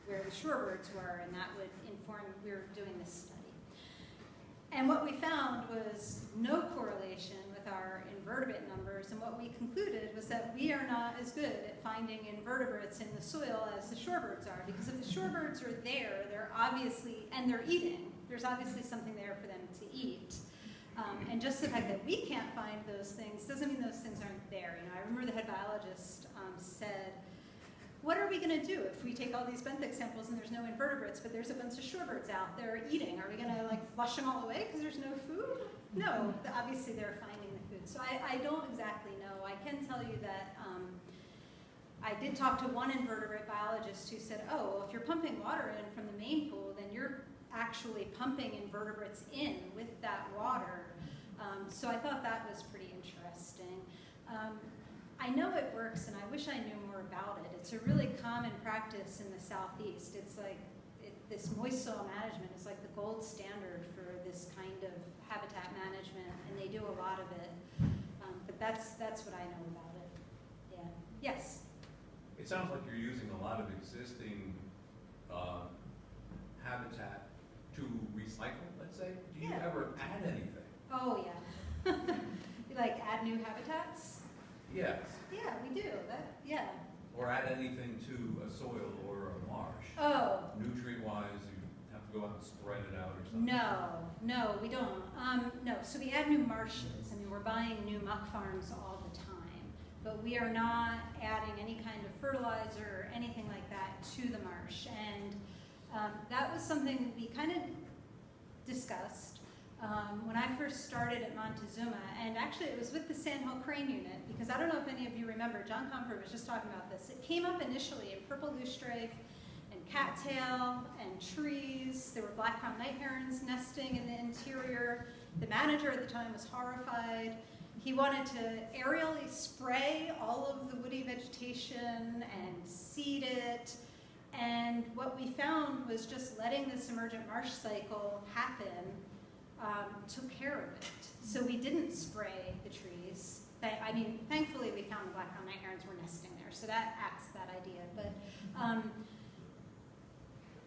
where the shorebirds were, and that would inform, we were doing this study. And what we found was no correlation with our invertebrate numbers, and what we concluded was that we are not as good at finding invertebrates in the soil as the shorebirds are, because if the shorebirds are there, they're obviously, and they're eating, there's obviously something there for them to eat. And just the fact that we can't find those things doesn't mean those things aren't there. You know, I remember the head biologist said, what are we going to do if we take all these benthic samples and there's no invertebrates, but there's a bunch of shorebirds out there eating? Are we going to like flush them all away because there's no food? No, obviously they're finding the food. So I don't exactly know. I can tell you that I did talk to one invertebrate biologist who said, oh, well, if you're pumping water in from the main pool, then you're actually pumping invertebrates in with that water. So I thought that was pretty interesting. I know it works, and I wish I knew more about it. It's a really common practice in the Southeast. It's like, this moist soil management is like the gold standard for this kind of habitat management, and they do a lot of it. But that's what I know about it. Yeah. Yes? It sounds like you're using a lot of existing habitat to recycle, let's say. Do you Yeah. ever add anything? Oh, yeah. You like add new habitats? Yes. Yeah, we do. Yeah. Or add anything to a soil or a marsh? Oh, Nutrient-wise, you have to go out and spread it out or something? no, we don't. No, so we add new marshes. I mean, we're buying new muck farms all the time, but we are not adding any kind of fertilizer or anything like that to the marsh. And that was something we kind of discussed when I first started at Montezuma, and actually it was with the Sandhill Crane Unit, because I don't know if any of you remember, John Comfort was just talking about this. It came up initially in purple loosestrife and cattail and trees. There were black-crowned night herons nesting in the interior. The manager at the time was horrified. He wanted to aerially spray all of the woody vegetation and seed it. And what we found was just letting this emergent marsh cycle happen took care of it. So we didn't spray the trees. I mean, thankfully we found the black-crowned night herons were nesting there, so that acts that idea. But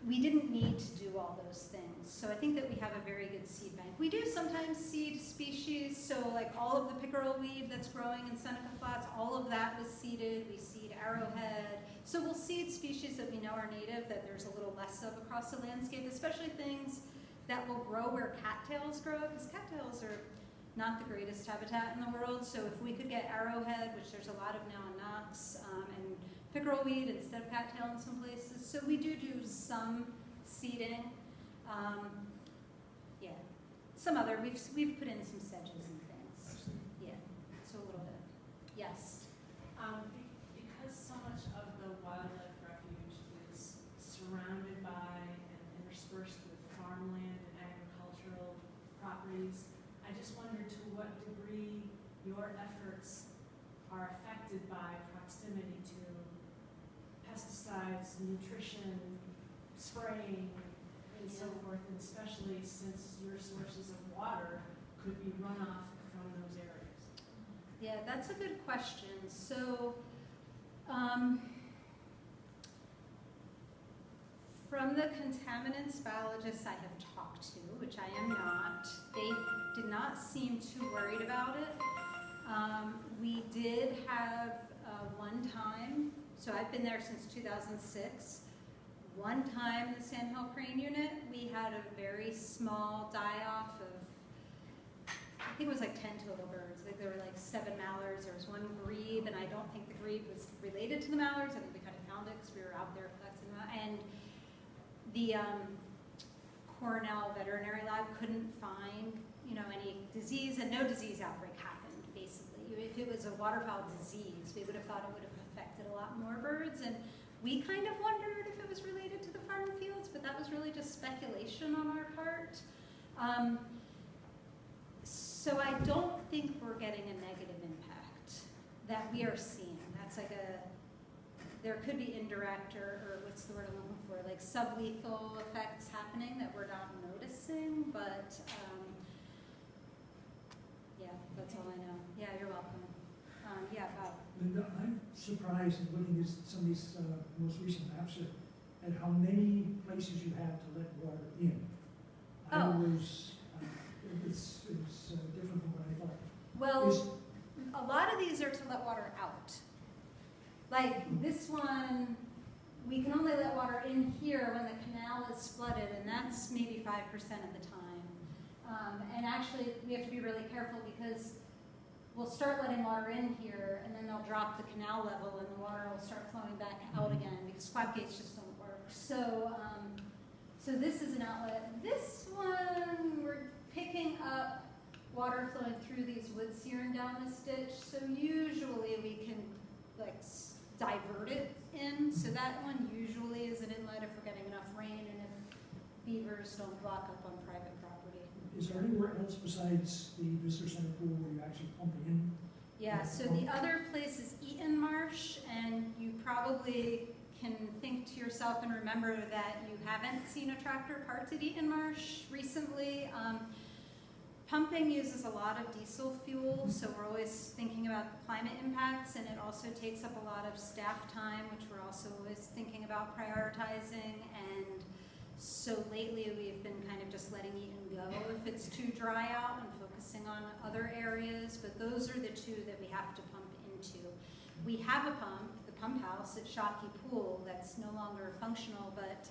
we didn't need to do all those things. So I think that we have a very good seed bank. We do sometimes seed species, so like all of the pickerel weed that's growing in Seneca Flats, all of that was seeded. We seed arrowhead. So we'll seed species that we know are native, that there's a little less of across the landscape, especially things that will grow where cattails grow, because cattails are not the greatest habitat in the world. So if we could get arrowhead, which there's a lot of now in Knox, and pickerel weed instead of cattail in some places. So we do some seeding. Yeah, some other, we've put in some sedges and I things. see. Yeah, so a little bit. Yes. Because so much of the wildlife refuge is surrounded by and interspersed with farmland and agricultural properties, I just wondered to what degree your efforts are affected by proximity to pesticides, nutrition, spraying, and so forth, and especially since your sources of water could be runoff from those areas. Yeah, that's a good question. So, from the contaminants biologists I have talked to, which I am not, they did not seem too worried about it. We did have one time, so I've been there since 2006, one time in the Sandhill Crane Unit, we had a very small die-off of, I think it was like 10 total birds. Like there were like 7 mallards, there was 1 grebe, and I don't think the grebe was related to the mallards. I think we kind of found it because we were out there collecting them. And the Cornell Veterinary Lab couldn't find, any disease, and no disease outbreak happened, basically. If it was a waterfowl disease, we would have thought it would have affected a lot more birds, and we kind of wondered if it was related to the farm fields, but that was really just speculation on our part. So I don't think we're getting a negative impact that we are seeing. That's like there could be indirect or what's the word I'm looking for, like sublethal effects happening that we're not noticing, but yeah, that's all I know. Yeah, you're welcome. Yeah, Bob. Linda, I'm surprised in looking at some of these most recent maps at how many places you have to let water in. I Oh. was, it's different from what I thought. Well, a lot of these are to let water out. Like this one, we can only let water in here when the canal is flooded, and that's maybe 5% of the time. And actually, we have to be really careful because we'll start letting water in here, and then they'll drop the canal level, and the water will start flowing back out again because floodgates just don't work. So, so this is an outlet. This one, we're picking up water flowing through these woods here and down this ditch. So usually we can like divert it in. So that one usually is an inlet if we're getting enough rain and if beavers don't block up on private property. Is there anywhere else besides the visitor center pool where you actually pump in? Yeah, so the other place is Eaton Marsh, and you probably can think to yourself and remember that you haven't seen a tractor parked at Eaton Marsh recently. Pumping uses a lot of diesel fuel, so we're always thinking about the climate impacts, and it also takes up a lot of staff time, which we're also always thinking about prioritizing. And so lately we've been kind of just letting Eaton go if it's too dry out and focusing on other areas, but those are the two that we have to pump into. We have a pump, the pump house at Shockey Pool, that's no longer functional, but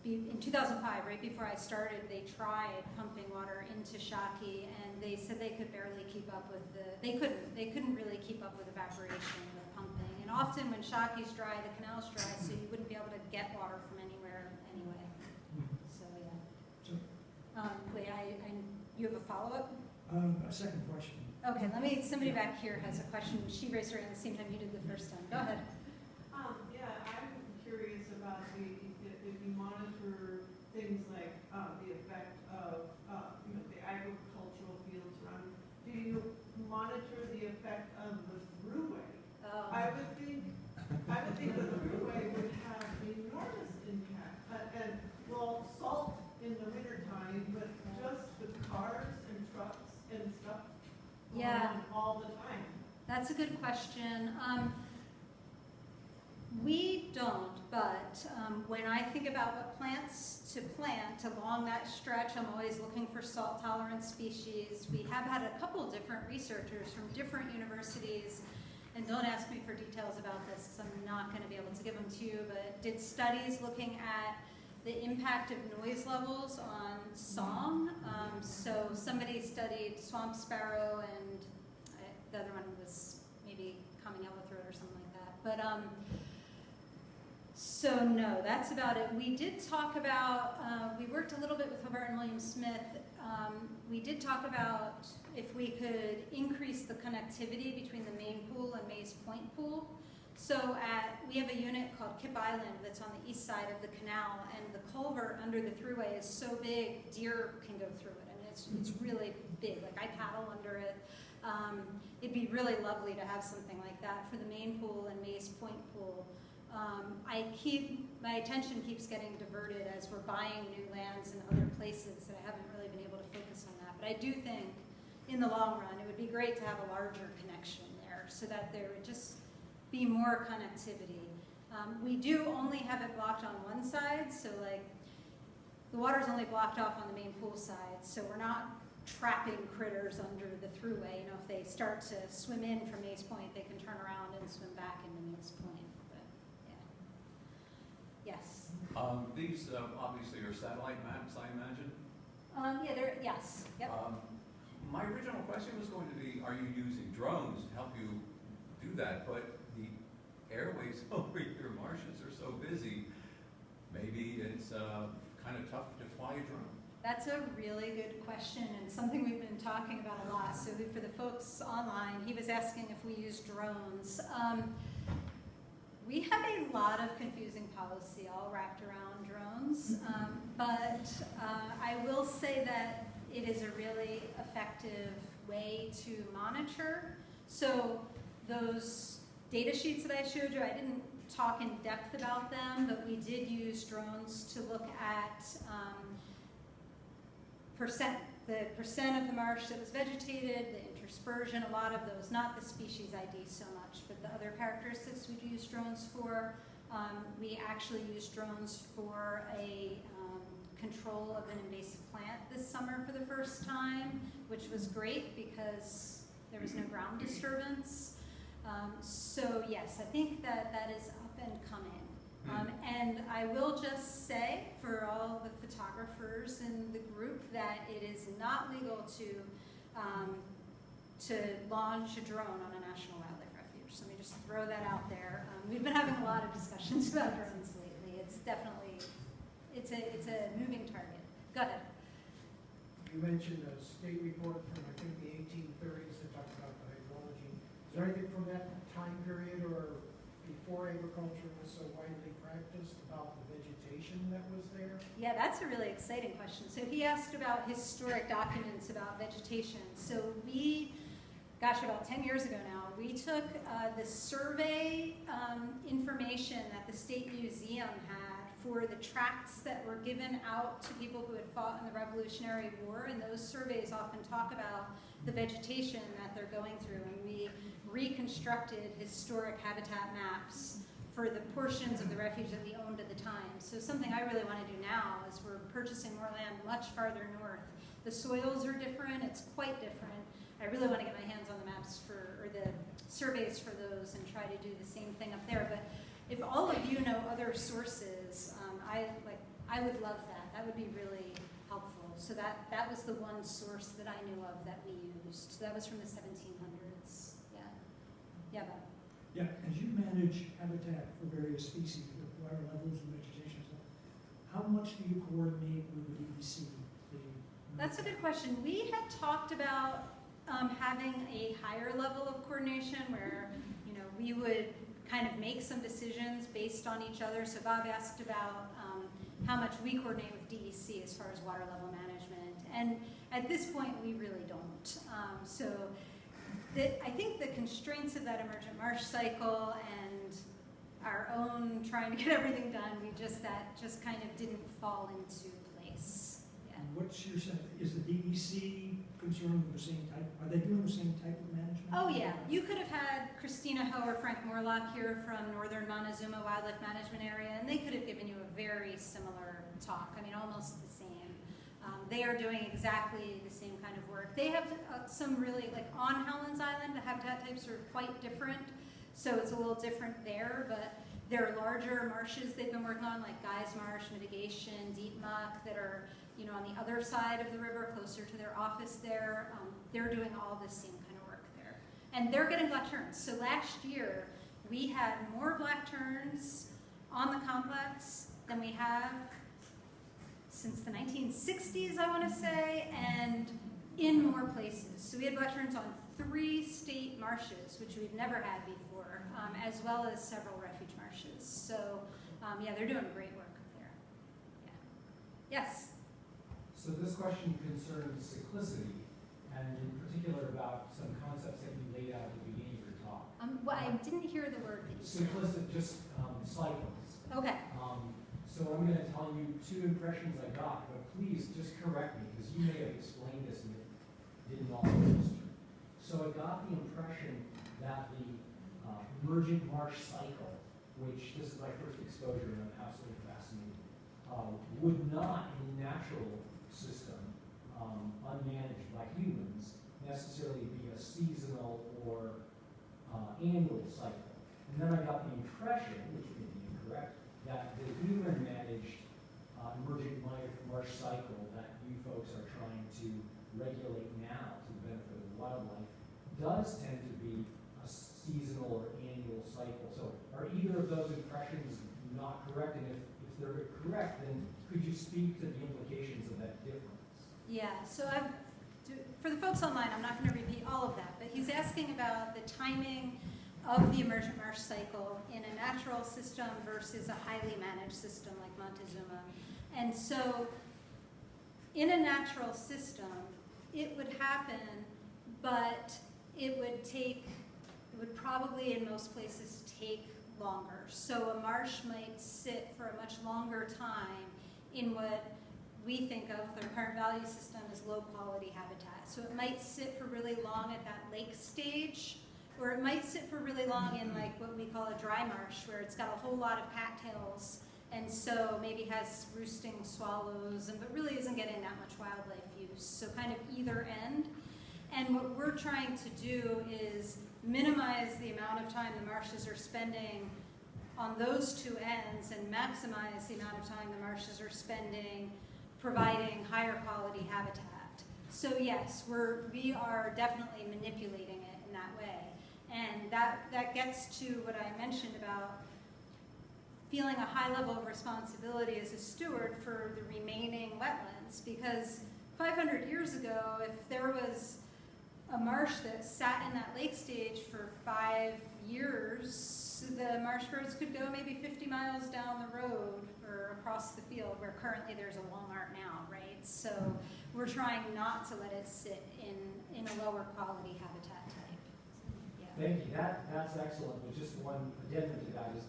in 2005, right before I started, they tried pumping water into Shockey, and they said they could barely keep up with they couldn't really keep up with evaporation with pumping. And often when Shockey's dry, the canal's dry, so you wouldn't be able to get water from anywhere anyway. So yeah. Wait, you have a follow-up? A second question. Okay, somebody back here has a question. She raised her hand at the same time you did the first time. Go ahead. Yeah, I'm curious about if you monitor things like the effect of the agricultural fields around. Do you monitor the effect of the thruway? I would think the thruway would have enormous impact. And well, salt in the wintertime, but just the cars and trucks and stuff going on all the time. That's a good question. We don't, but when I think about what plants to plant along that stretch, I'm always looking for salt-tolerant species. We have had a couple different researchers from different universities, and don't ask me for details about this because I'm not going to be able to give them to you, but did studies looking at the impact of noise levels on song. So somebody studied swamp sparrow, and the other one was maybe common yellowthroat or something like that. But so no, that's about it. We did talk about, we worked a little bit with Hobart and William Smith. We did talk about if we could increase the connectivity between the main pool and Mays Point Pool. So we have a unit called Kip Island that's on the east side of the canal, and the culvert under the thruway is so big, deer can go through it. I mean, it's really big. Like I paddle under it. It'd be really lovely to have something like that for the main pool and Mays Point Pool. My attention keeps getting diverted as we're buying new lands in other places that I haven't really been able to focus on that. But I do think in the long run, it would be great to have a larger connection there so that there would just be more connectivity. We do only have it blocked on one side, so like the water's only blocked off on the main pool side, so we're not trapping critters under the thruway. You know, if they start to swim in from Mays Point, they can turn around and swim back into Mays Point. But yeah. Yes. These obviously are satellite maps, I imagine. Yes. Yep. My original question was going to be, are you using drones to help you do that? But the airways over your marshes are so busy, maybe it's kind of tough to fly a drone. That's a really good question and something we've been talking about a lot. So for the folks online, he was asking if we use drones. We have a lot of confusing policy all wrapped around drones, but I will say that it is a really effective way to monitor. So those data sheets that I showed you, I didn't talk in depth about them, but we did use drones to look at the percent of the marsh that was vegetated, the interspersion, a lot of those, not the species ID so much, but the other characteristics we'd use drones for. We actually used drones for a control of an invasive plant this summer for the first time, which was great because there was no ground disturbance. So yes, I think that that is up and coming. And I will just say for all the photographers in the group that it is not legal to launch a drone on a national wildlife refuge. So let me just throw that out there. We've been having a lot of discussions about drones lately. It's definitely, it's a moving target. Go ahead. You mentioned a state report from, I think, the 1830s that talked about the hydrology. Is there anything from that time period or before agriculture was so widely practiced about the vegetation that was there? Yeah, that's a really exciting question. So he asked about historic documents about vegetation. So we, gosh, about 10 years ago now, we took the survey information that the State Museum had for the tracts that were given out to people who had fought in the Revolutionary War, and those surveys often talk about the vegetation that they're going through, and we reconstructed historic habitat maps for the portions of the refuge that we owned at the time. So something I really want to do now is we're purchasing more land much farther north. The soils are different, it's quite different. I really want to get my hands on the maps or the surveys for those and try to do the same thing up there. But if all of you know other sources, I would love that. That would be really helpful. So that was the one source that I knew of that we used. So that was from the 1700s. Yeah. Yeah, Bob. Yeah, as you manage habitat for various species, the water levels and vegetation, and stuff, how much do you coordinate with the DEC? That's a good question. We had talked about having a higher level of coordination where, we would kind of make some decisions based on each other. So Bob asked about how much we coordinate with DEC as far as water level management. And at this point, we really don't. I think the constraints of that emergent marsh cycle and our own trying to get everything done, that just kind of didn't fall into place. Yeah. And what's your sense? Is the DEC concerned with the same type? Are they doing the same type of management? Oh yeah, you could have had Christina Ho or Frank Morlock here from Northern Montezuma Wildlife Management Area, and they could have given you a very similar talk. I mean, almost the same. They are doing exactly the same kind of work. They have some really, on Howlands Island, the habitat types are quite different, so it's a little different there, but there are larger marshes they've been working on, like Guy's Marsh, Mitigation, Deep Muck, that are on the other side of the river, closer to their office there. They're doing all this same kind of work there. And they're getting black terns. So last year, we had more black terns on the complex than we have since the 1960s, I want to say, and in more places. So we had black terns on 3 state marshes, which we've never had before, as well as several refuge marshes. So yeah, they're doing great work up there. Yeah. Yes? So this question concerns cyclicity, and in particular about some concepts that you laid out at the beginning of your talk. Well, I didn't hear the word that you said. Cyclicity, just cycles. Okay. So I'm going to tell you 2 impressions I got, but please just correct me, because you may have explained this and it didn't all register. So I got the impression that the emergent marsh cycle, which this is my first exposure and I'm absolutely fascinated, would not in the natural system, unmanaged by humans, necessarily be a seasonal or annual cycle. And then I got the impression, which may be incorrect, that the human-managed emergent marsh cycle that you folks are trying to regulate now to the benefit of wildlife does tend to be a seasonal or annual cycle. So are either of those impressions not correct? And if they're correct, then could you speak to the implications of that difference? Yeah, so for the folks online, I'm not going to repeat all of that, but he's asking about the timing of the emergent marsh cycle in a natural system versus a highly managed system like Montezuma. And so in a natural system, it would happen, but it would probably in most places take longer. So a marsh might sit for a much longer time in what we think of the current value system as low quality habitat. So it might sit for really long at that lake stage, or it might sit for really long in like what we call a dry marsh, where it's got a whole lot of cattails, and so maybe has roosting swallows, but really isn't getting that much wildlife use. So kind of either end. And what we're trying to do is minimize the amount of time the marshes are spending on those two ends and maximize the amount of time the marshes are spending providing higher quality habitat. So yes, we are definitely manipulating it in that way. And that gets to what I mentioned about feeling a high level of responsibility as a steward for the remaining wetlands, because 500 years ago, if there was a marsh that sat in that lake stage for 5 years, the marsh birds could go maybe 50 miles down the road or across the field, where currently there's a Walmart now, right? So we're trying not to let it sit in a lower quality habitat type. Yeah. Thank you, that's excellent, but just one addendum to that is,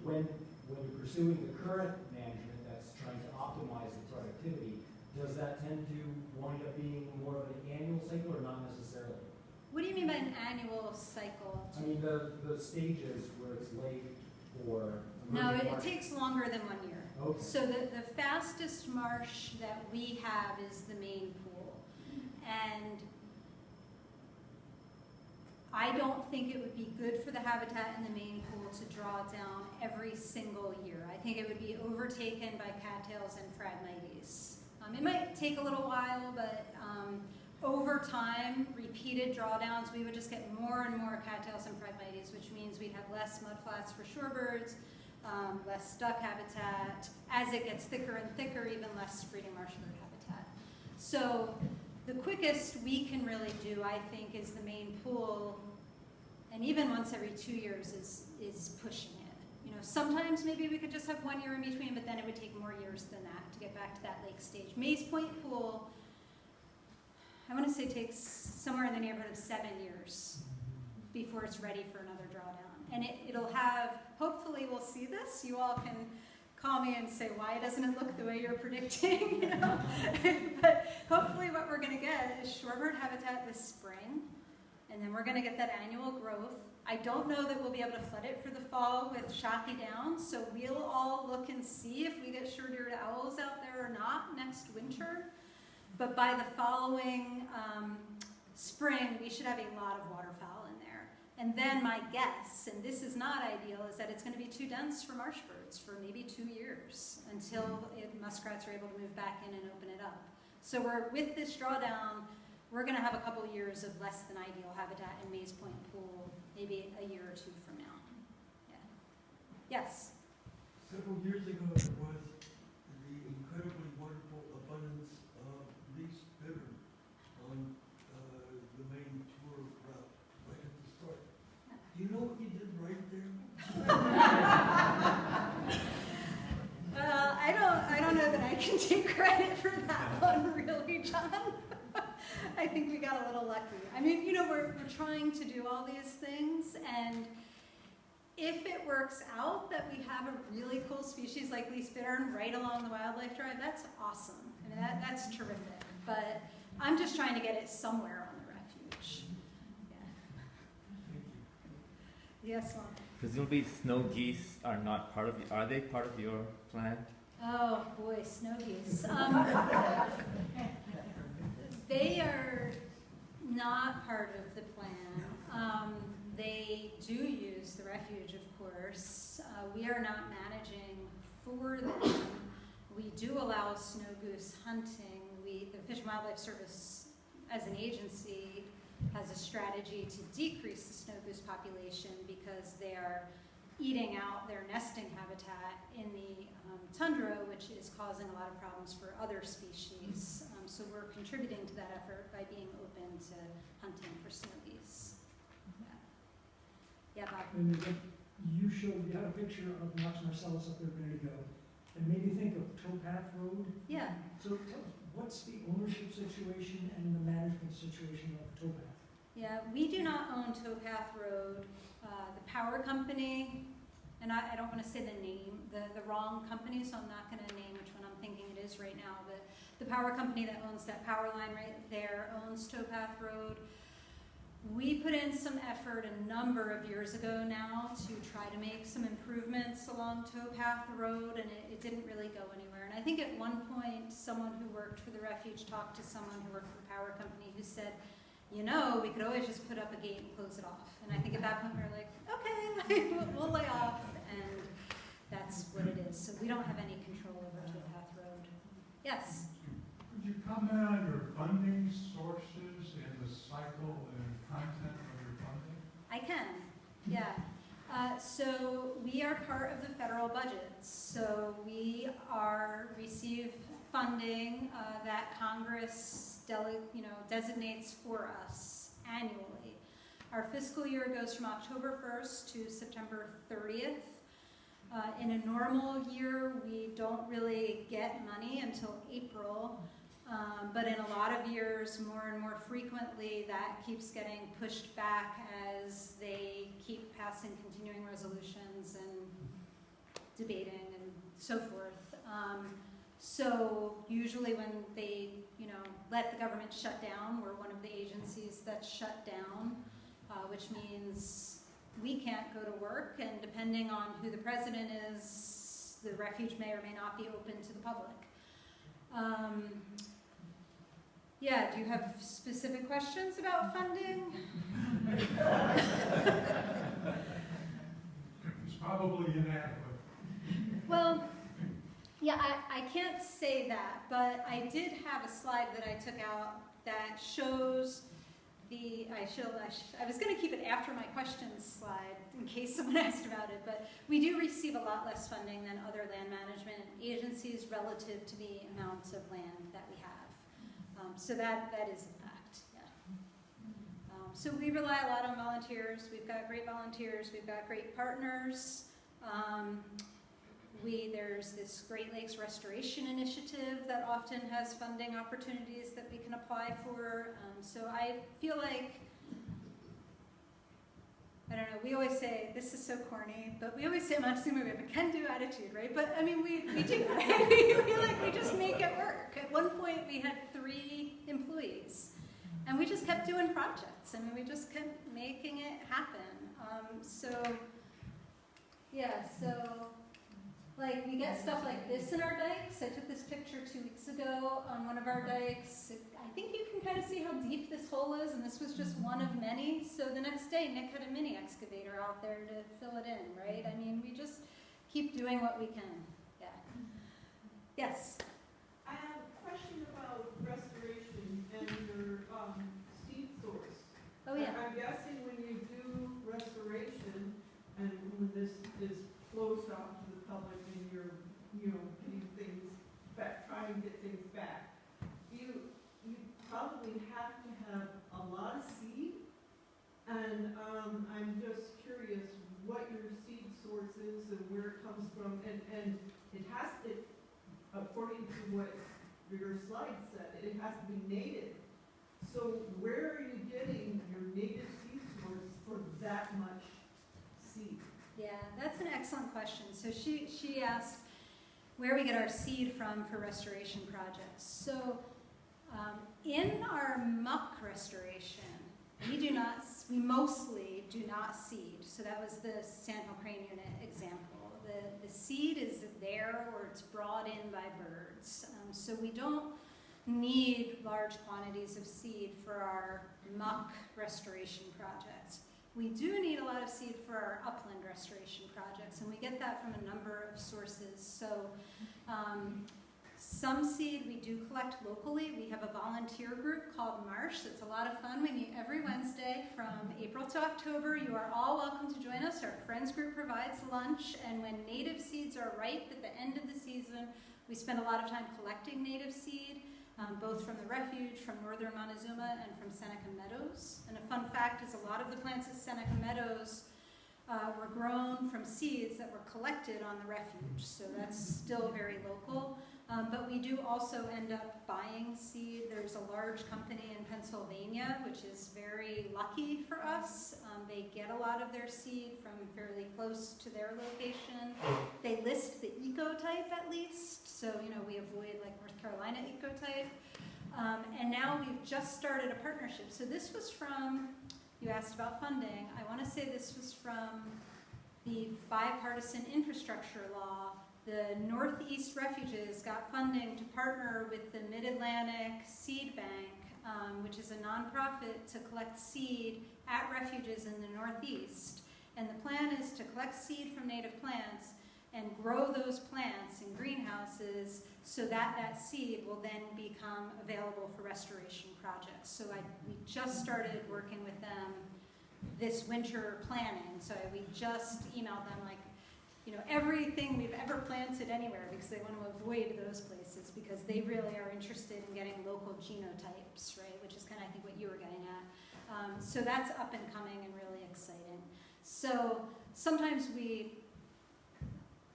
when you're pursuing the current management that's trying to optimize the productivity, does that tend to wind up being more of an annual cycle or not necessarily? What do you mean by an annual cycle? I mean, the stages where it's late or... No, it takes longer than 1 year. Okay. So the fastest marsh that we have is the main pool. And I don't think it would be good for the habitat in the main pool to draw down every single year. I think it would be overtaken by cattails and phragmites. It might take a little while, but over time, repeated drawdowns, we would just get more and more cattails and phragmites, which means we'd have less mudflats for shorebirds, less duck habitat. As it gets thicker and thicker, even less breeding marsh bird habitat. So the quickest we can really do, I think, is the main pool, and even once every 2 years is pushing it. You know, sometimes maybe we could just have 1 year in between, but then it would take more years than that to get back to that lake stage. Maze Point Pool, I want to say takes somewhere in the neighborhood of 7 years before it's ready for another drawdown. And it'll have, hopefully we'll see this, you all can call me and say, why doesn't it look the way you're predicting, you know? But hopefully what we're gonna get is shorebird habitat this spring, and then we're gonna get that annual growth. I don't know that we'll be able to flood it for the fall with Shocky Downs, so we'll all look and see if we get short-eared owls out there or not next winter. But by the following spring, we should have a lot of waterfowl in there. And then my guess, and this is not ideal, is that it's going to be too dense for marsh birds for maybe 2 years until muskrats are able to move back in and open it up. So with this drawdown, we're going to have a couple years of less than ideal habitat in Maze Point Pool, maybe a year or two from now. Yeah. Yes? Several years ago, there was the incredibly wonderful abundance of least bitter on the main tour route right at the start. Do you know what you did right there? I don't know that I can take credit for that one, really, John. I think we got a little lucky. I mean, you know, we're trying to do all these things, and if it works out that we have a really cool species like least bittern right along the wildlife drive, that's awesome. I mean, that's terrific. But I'm just trying to get it somewhere on the refuge. Yeah. Yes, Mom. Presumably snow geese are not part of are they part of your plan? Oh boy, snow geese. They are not part of the plan. They do use the refuge, of course. We are not managing for them. We do allow snow goose hunting. The Fish and Wildlife Service, as an agency, has a strategy to decrease the snow goose population because they are eating out their nesting habitat in the tundra, which is causing a lot of problems for other species. So we're contributing to that effort by being open to hunting for snow geese. Yeah, Bob. And you had a picture of Knox Marcellus up there a minute ago, and made me think of Towpath Road. Yeah. So tell us, what's the ownership situation and the management situation of towpath? Yeah, we do not own Towpath Road. The power company, and I don't want to say the name, the wrong company, so I'm not going to name which one I'm thinking it is right now, but the power company that owns that power line right there owns Towpath Road. We put in some effort a number of years ago now to try to make some improvements along Towpath Road, and it didn't really go anywhere. And I think at one point, someone who worked for the refuge talked to someone who worked for the power company who said, you know, we could always just put up a gate and close it off. And I think at that point we were like, okay, like, we'll lay off, and that's what it is. So we don't have any control over Towpath Road. Yes? Could you comment on your funding sources and the cycle and content of your funding? I can, yeah. So we are part of the federal budget. So we receive funding that Congress designates for us annually. Our fiscal year goes from October 1st to September 30th. In a normal year, we don't really get money until April. But in a lot of years, more and more frequently, that keeps getting pushed back as they keep passing continuing resolutions and debating and so forth. So usually when they, let the government shut down, we're one of the agencies that's shut down, which means we can't go to work, and depending on who the president is, the refuge may or may not be open to the public. Yeah, do you have specific questions about funding? It's probably inadequate. Well, yeah, I can't say that, but I did have a slide that I took out that shows I was going to keep it after my questions slide in case someone asked about it, but we do receive a lot less funding than other land management agencies relative to the amount of land that we have. So that is a fact, yeah. So we rely a lot on volunteers. We've got great volunteers. We've got great partners. There's this Great Lakes Restoration Initiative that often has funding opportunities that we can apply for. So I feel like, I don't know, we always say, this is so corny, but we always say at Montezuma we have a can-do attitude, right? But I mean, we do, right? We feel like we just make it work. At one point we had 3 employees, and we just kept doing projects. I mean, we just kept making it happen. Like we get stuff like this in our dikes. I took this picture 2 weeks ago on one of our dikes. I think you can kind of see how deep this hole is, and this was just one of many. So the next day, Nick had a mini excavator out there to fill it in, right? I mean, we just keep doing what we can. Yeah. Yes? I have a question about restoration and your seed source. Oh, yeah. I'm guessing when you do restoration and when this is closed off to the public and you're, getting things back, trying to get things back, you probably have to have a lot of seed. And I'm just curious what your seed source is and where it comes from. And it has to, according to what your slide said, it has to be native. So where are you getting your native seed source for that much seed? Yeah, that's an excellent question. So she asked where we get our seed from for restoration projects. So in our muck restoration, we mostly do not seed. So that was the Sandhill Crane Unit example. The seed is there or it's brought in by birds. So we don't need large quantities of seed for our muck restoration projects. We do need a lot of seed for our upland restoration projects, and we get that from a number of sources. So some seed we do collect locally. We have a volunteer group called Marsh. It's a lot of fun. We meet every Wednesday from April to October. You are all welcome to join us. Our Friends group provides lunch, and when native seeds are ripe at the end of the season, we spend a lot of time collecting native seed. Both from the refuge, from northern Montezuma, and from Seneca Meadows. And a fun fact is a lot of the plants at Seneca Meadows were grown from seeds that were collected on the refuge, so that's still very local. But we do also end up buying seed. There's a large company in Pennsylvania, which is very lucky for us. They get a lot of their seed from fairly close to their location. They list the ecotype at least, so we avoid like North Carolina ecotype. And now we've just started a partnership. So this was from, you asked about funding. I want to say this was from the bipartisan infrastructure law. The Northeast Refuges got funding to partner with the Mid-Atlantic Seed Bank, which is a nonprofit to collect seed at refuges in the Northeast. And the plan is to collect seed from native plants and grow those plants in greenhouses so that that seed will then become available for restoration projects. So we just started working with them this winter planning. So we just emailed them like, everything we've ever planted anywhere, because they want to avoid those places because they really are interested in getting local genotypes, right? Which is kind of, I think, what you were getting at. So that's up and coming and really exciting. So sometimes we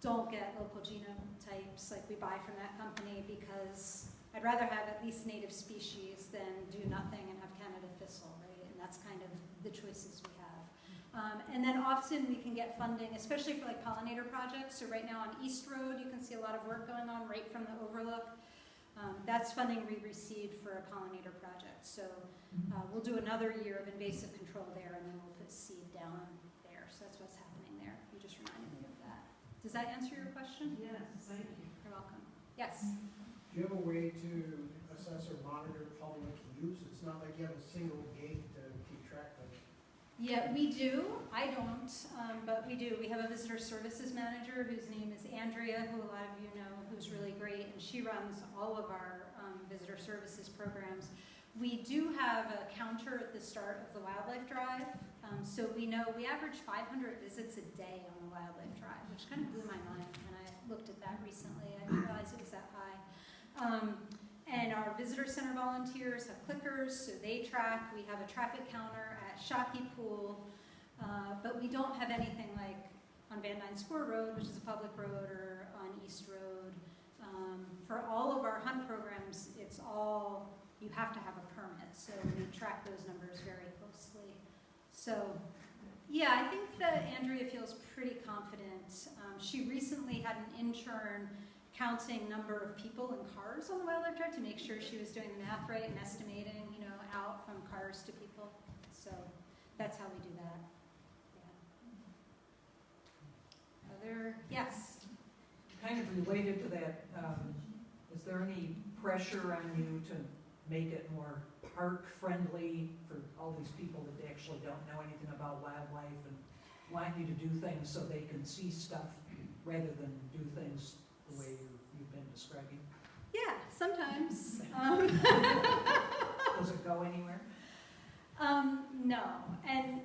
don't get local genotypes, like we buy from that company, because I'd rather have at least native species than do nothing and have Canada thistle, right? And that's kind of the choices we have. And then often we can get funding, especially for like pollinator projects. So right now on East Road, you can see a lot of work going on right from the overlook. That's funding we received for a pollinator project. So we'll do another year of invasive control there, and then we'll put seed down there. So that's what's happening there. You just reminded me of that. Does that answer your question? Yes, thank you. You're welcome. Yes? Do you have a way to assess or monitor public use? It's not like you have a single gate to keep track of. Yeah, we do. I don't, but we do. We have a visitor services manager whose name is Andrea, who a lot of you know, who's really great, and she runs all of our visitor services programs. We do have a counter at the start of the wildlife drive, so we know we average 500 visits a day on the wildlife drive, which kind of blew my mind when I looked at that recently. I didn't realize it was that high. And our visitor center volunteers have clickers, so they track. We have a traffic counter at Shockey Pool, but we don't have anything like on Van Dyne Square Road, which is a public road, or on East Road. For all of our hunt programs, it's all, you have to have a permit, so we track those numbers very closely. So, yeah, I think that Andrea feels pretty confident. She recently had an intern counting number of people in cars on the wildlife drive to make sure she was doing the math right and estimating, out from cars to people. So that's how we do that. Yeah. Other, yes? Kind of related to that, is there any pressure on you to make it more park-friendly for all these people that actually don't know anything about wildlife and want you to do things so they can see stuff rather than do things the way you've been describing? Yeah, sometimes. Does it go anywhere? No, and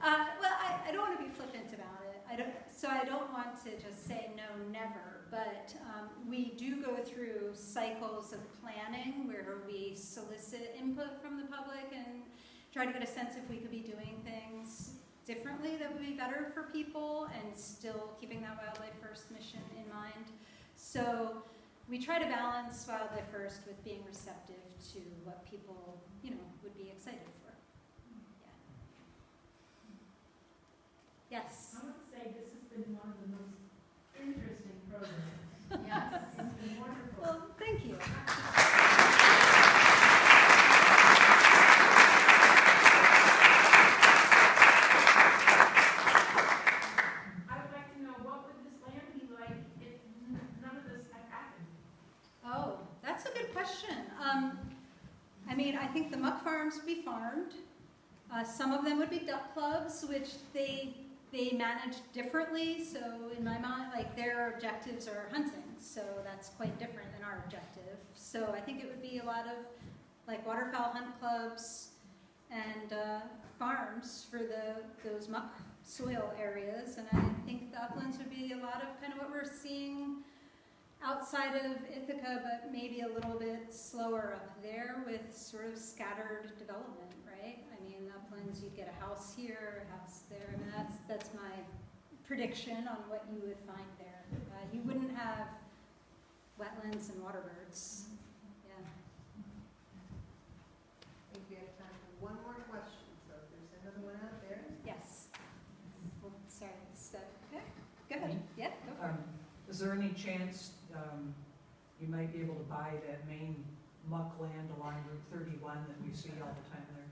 well, I don't want to be flippant about it. I don't want to just say no, never. But we do go through cycles of planning where we solicit input from the public and try to get a sense if we could be doing things differently that would be better for people and still keeping that wildlife first mission in mind. So we try to balance wildlife first with being receptive to what people, would be excited for. Yeah. Yes? I would say this has been one of the most interesting programs. Yes. It's been wonderful. Well, thank you. I would like to know, what would this land be like if none of this had happened? Oh, that's a good question. I think the muck farms would be farmed. Some of them would be duck clubs, which they manage differently. So in my mind, their objectives are hunting. So that's quite different than our objective. So I think it would be a lot of waterfowl hunt clubs and farms for those muck soil areas. And I think the uplands would be a lot of kind of what we're seeing outside of Ithaca, but maybe a little bit slower up there with sort of scattered development, right? Uplands, you'd get a house here, a house there. That's my prediction on what you would find there. You wouldn't have wetlands and water birds. Yeah. I think we have time for one more question, so if there's another one out there. Yes. Well, sorry. So, okay. Go ahead. Yeah, go for it. Is there any chance you might be able to buy that main muck land along Route 31 that we see all the time there?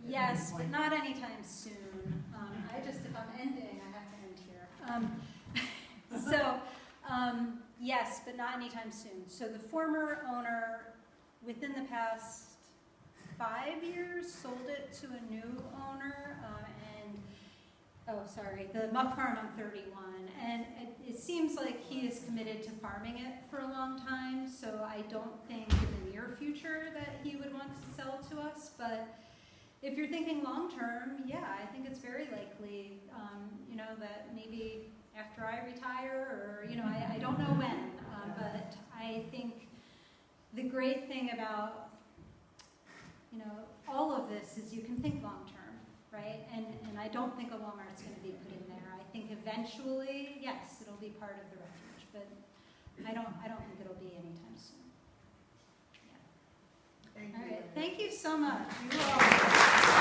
At Yes, any but point? not anytime soon. If I'm ending, I have to end here. Yes, but not anytime soon. So the former owner, within the past 5 years, sold it to a new owner, the muck farm on 31. And it seems like he is committed to farming it for a long time, so I don't think in the near future that he would want to sell to us, but if you're thinking long-term, yeah, I think it's very likely, that maybe after I retire, or, I don't know when, but I think the great thing about, all of this is you can think long-term, right? And I don't think a Walmart's going to be put in there. I think eventually, yes, it'll be part of the refuge, but I don't think it'll be anytime soon. Thank All you. right, thank you so much. You all.